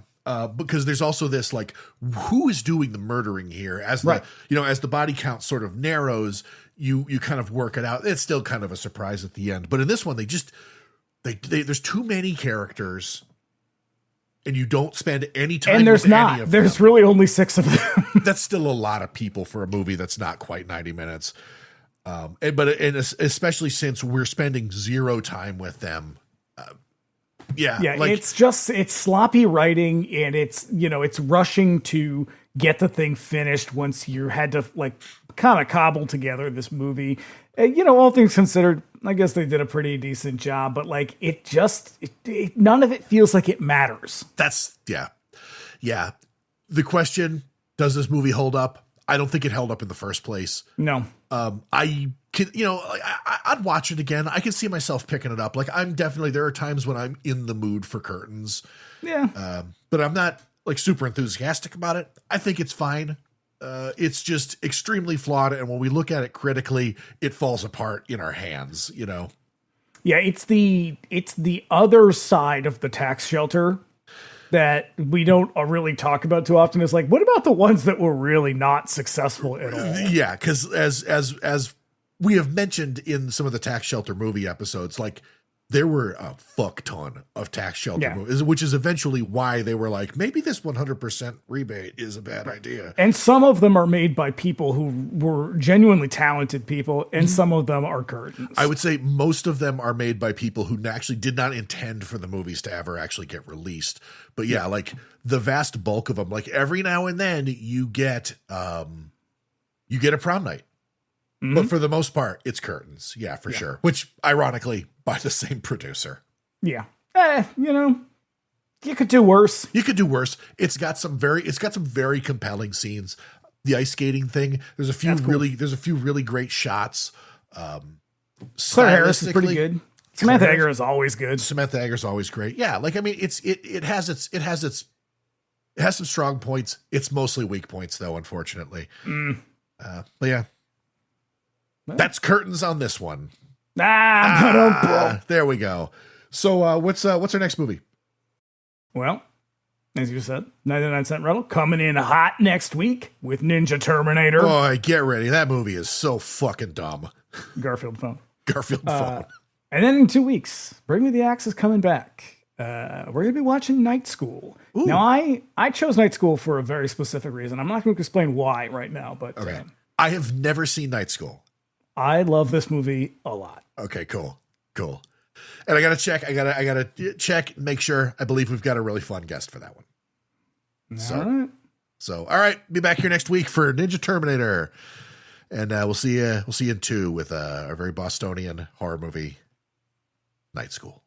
S1: Because there's also this, like, who is doing the murdering here? As the, as the body count sort of narrows, you kind of work it out. It's still kind of a surprise at the end. But in this one, there's too many characters, and you don't spend any time.
S2: And there's
S1: with
S2: not.
S1: Any of
S2: there's
S1: them.
S2: Really only 6 of them.
S1: That's still a lot of people for a movie that's not quite 90 minutes. But especially since we're spending zero time with them.
S2: It's sloppy writing, and it's rushing to get the thing finished once you had to like kind of cobble together this movie. All things considered, I guess they did a pretty decent job, but like none of it feels like it matters.
S1: Yeah. The question, does this movie hold up? I don't think it held up in the first place.
S2: No.
S1: I'd watch it again. I can see myself picking it up. Like, there are times when I'm in the mood for curtains.
S2: Yeah.
S1: But I'm not like super enthusiastic about it. I think it's fine. it's just extremely flawed. And when we look at it critically, it falls apart in our hands, you know?
S2: Yeah, it's the other side of the tax shelter that we don't really talk about too often. It's like, what about the ones that were really not successful at all?
S1: Yeah, because as we have mentioned in some of the tax shelter movie episodes, like there were a fuck ton of tax shelter movies, which is eventually why they were like, maybe this 100% rebate is a bad idea.
S2: And some of them are made by people who were genuinely talented people, and some of them are curtains.
S1: I would say most of them are made by people who actually did not intend for the movies to ever actually get released. But yeah, like the vast bulk of them, like every now and then you get a Prom Night. But for the most part, it's curtains. Yeah, for sure. Which, ironically, by the same producer.
S2: Yeah. You know, you could do worse.
S1: You could do worse. It's got some very compelling scenes. The ice skating thing. There's a few really great shots.
S2: Claire Harris is pretty good. Samantha Egger is always good.
S1: Samantha Egger is always great. Yeah, like I mean, it has some strong points. It's mostly weak points, though, unfortunately. But yeah. That's curtains on this one. There we go. So what's our next movie?
S2: Well, as you said, 99-cent rental coming in hot next week with Ninja Terminator.
S1: Oh, get ready. That movie is so fucking dumb.
S2: Garfield phone.
S1: Phone.
S2: And then in 2 weeks, Bring Me the Axe is coming back. We're going to be watching Night School. Ooh. Now, I chose Night School for a very specific reason. I'm not going to explain why right now, but
S1: okay. I have never seen Night School.
S2: I love this movie a lot.
S1: Okay, cool. And I gotta check, make sure. I believe we've got a really fun guest for that one. So all right, be back here next week for Ninja Terminator, and we'll see you in 2 with our very Bostonian horror movie, Night School.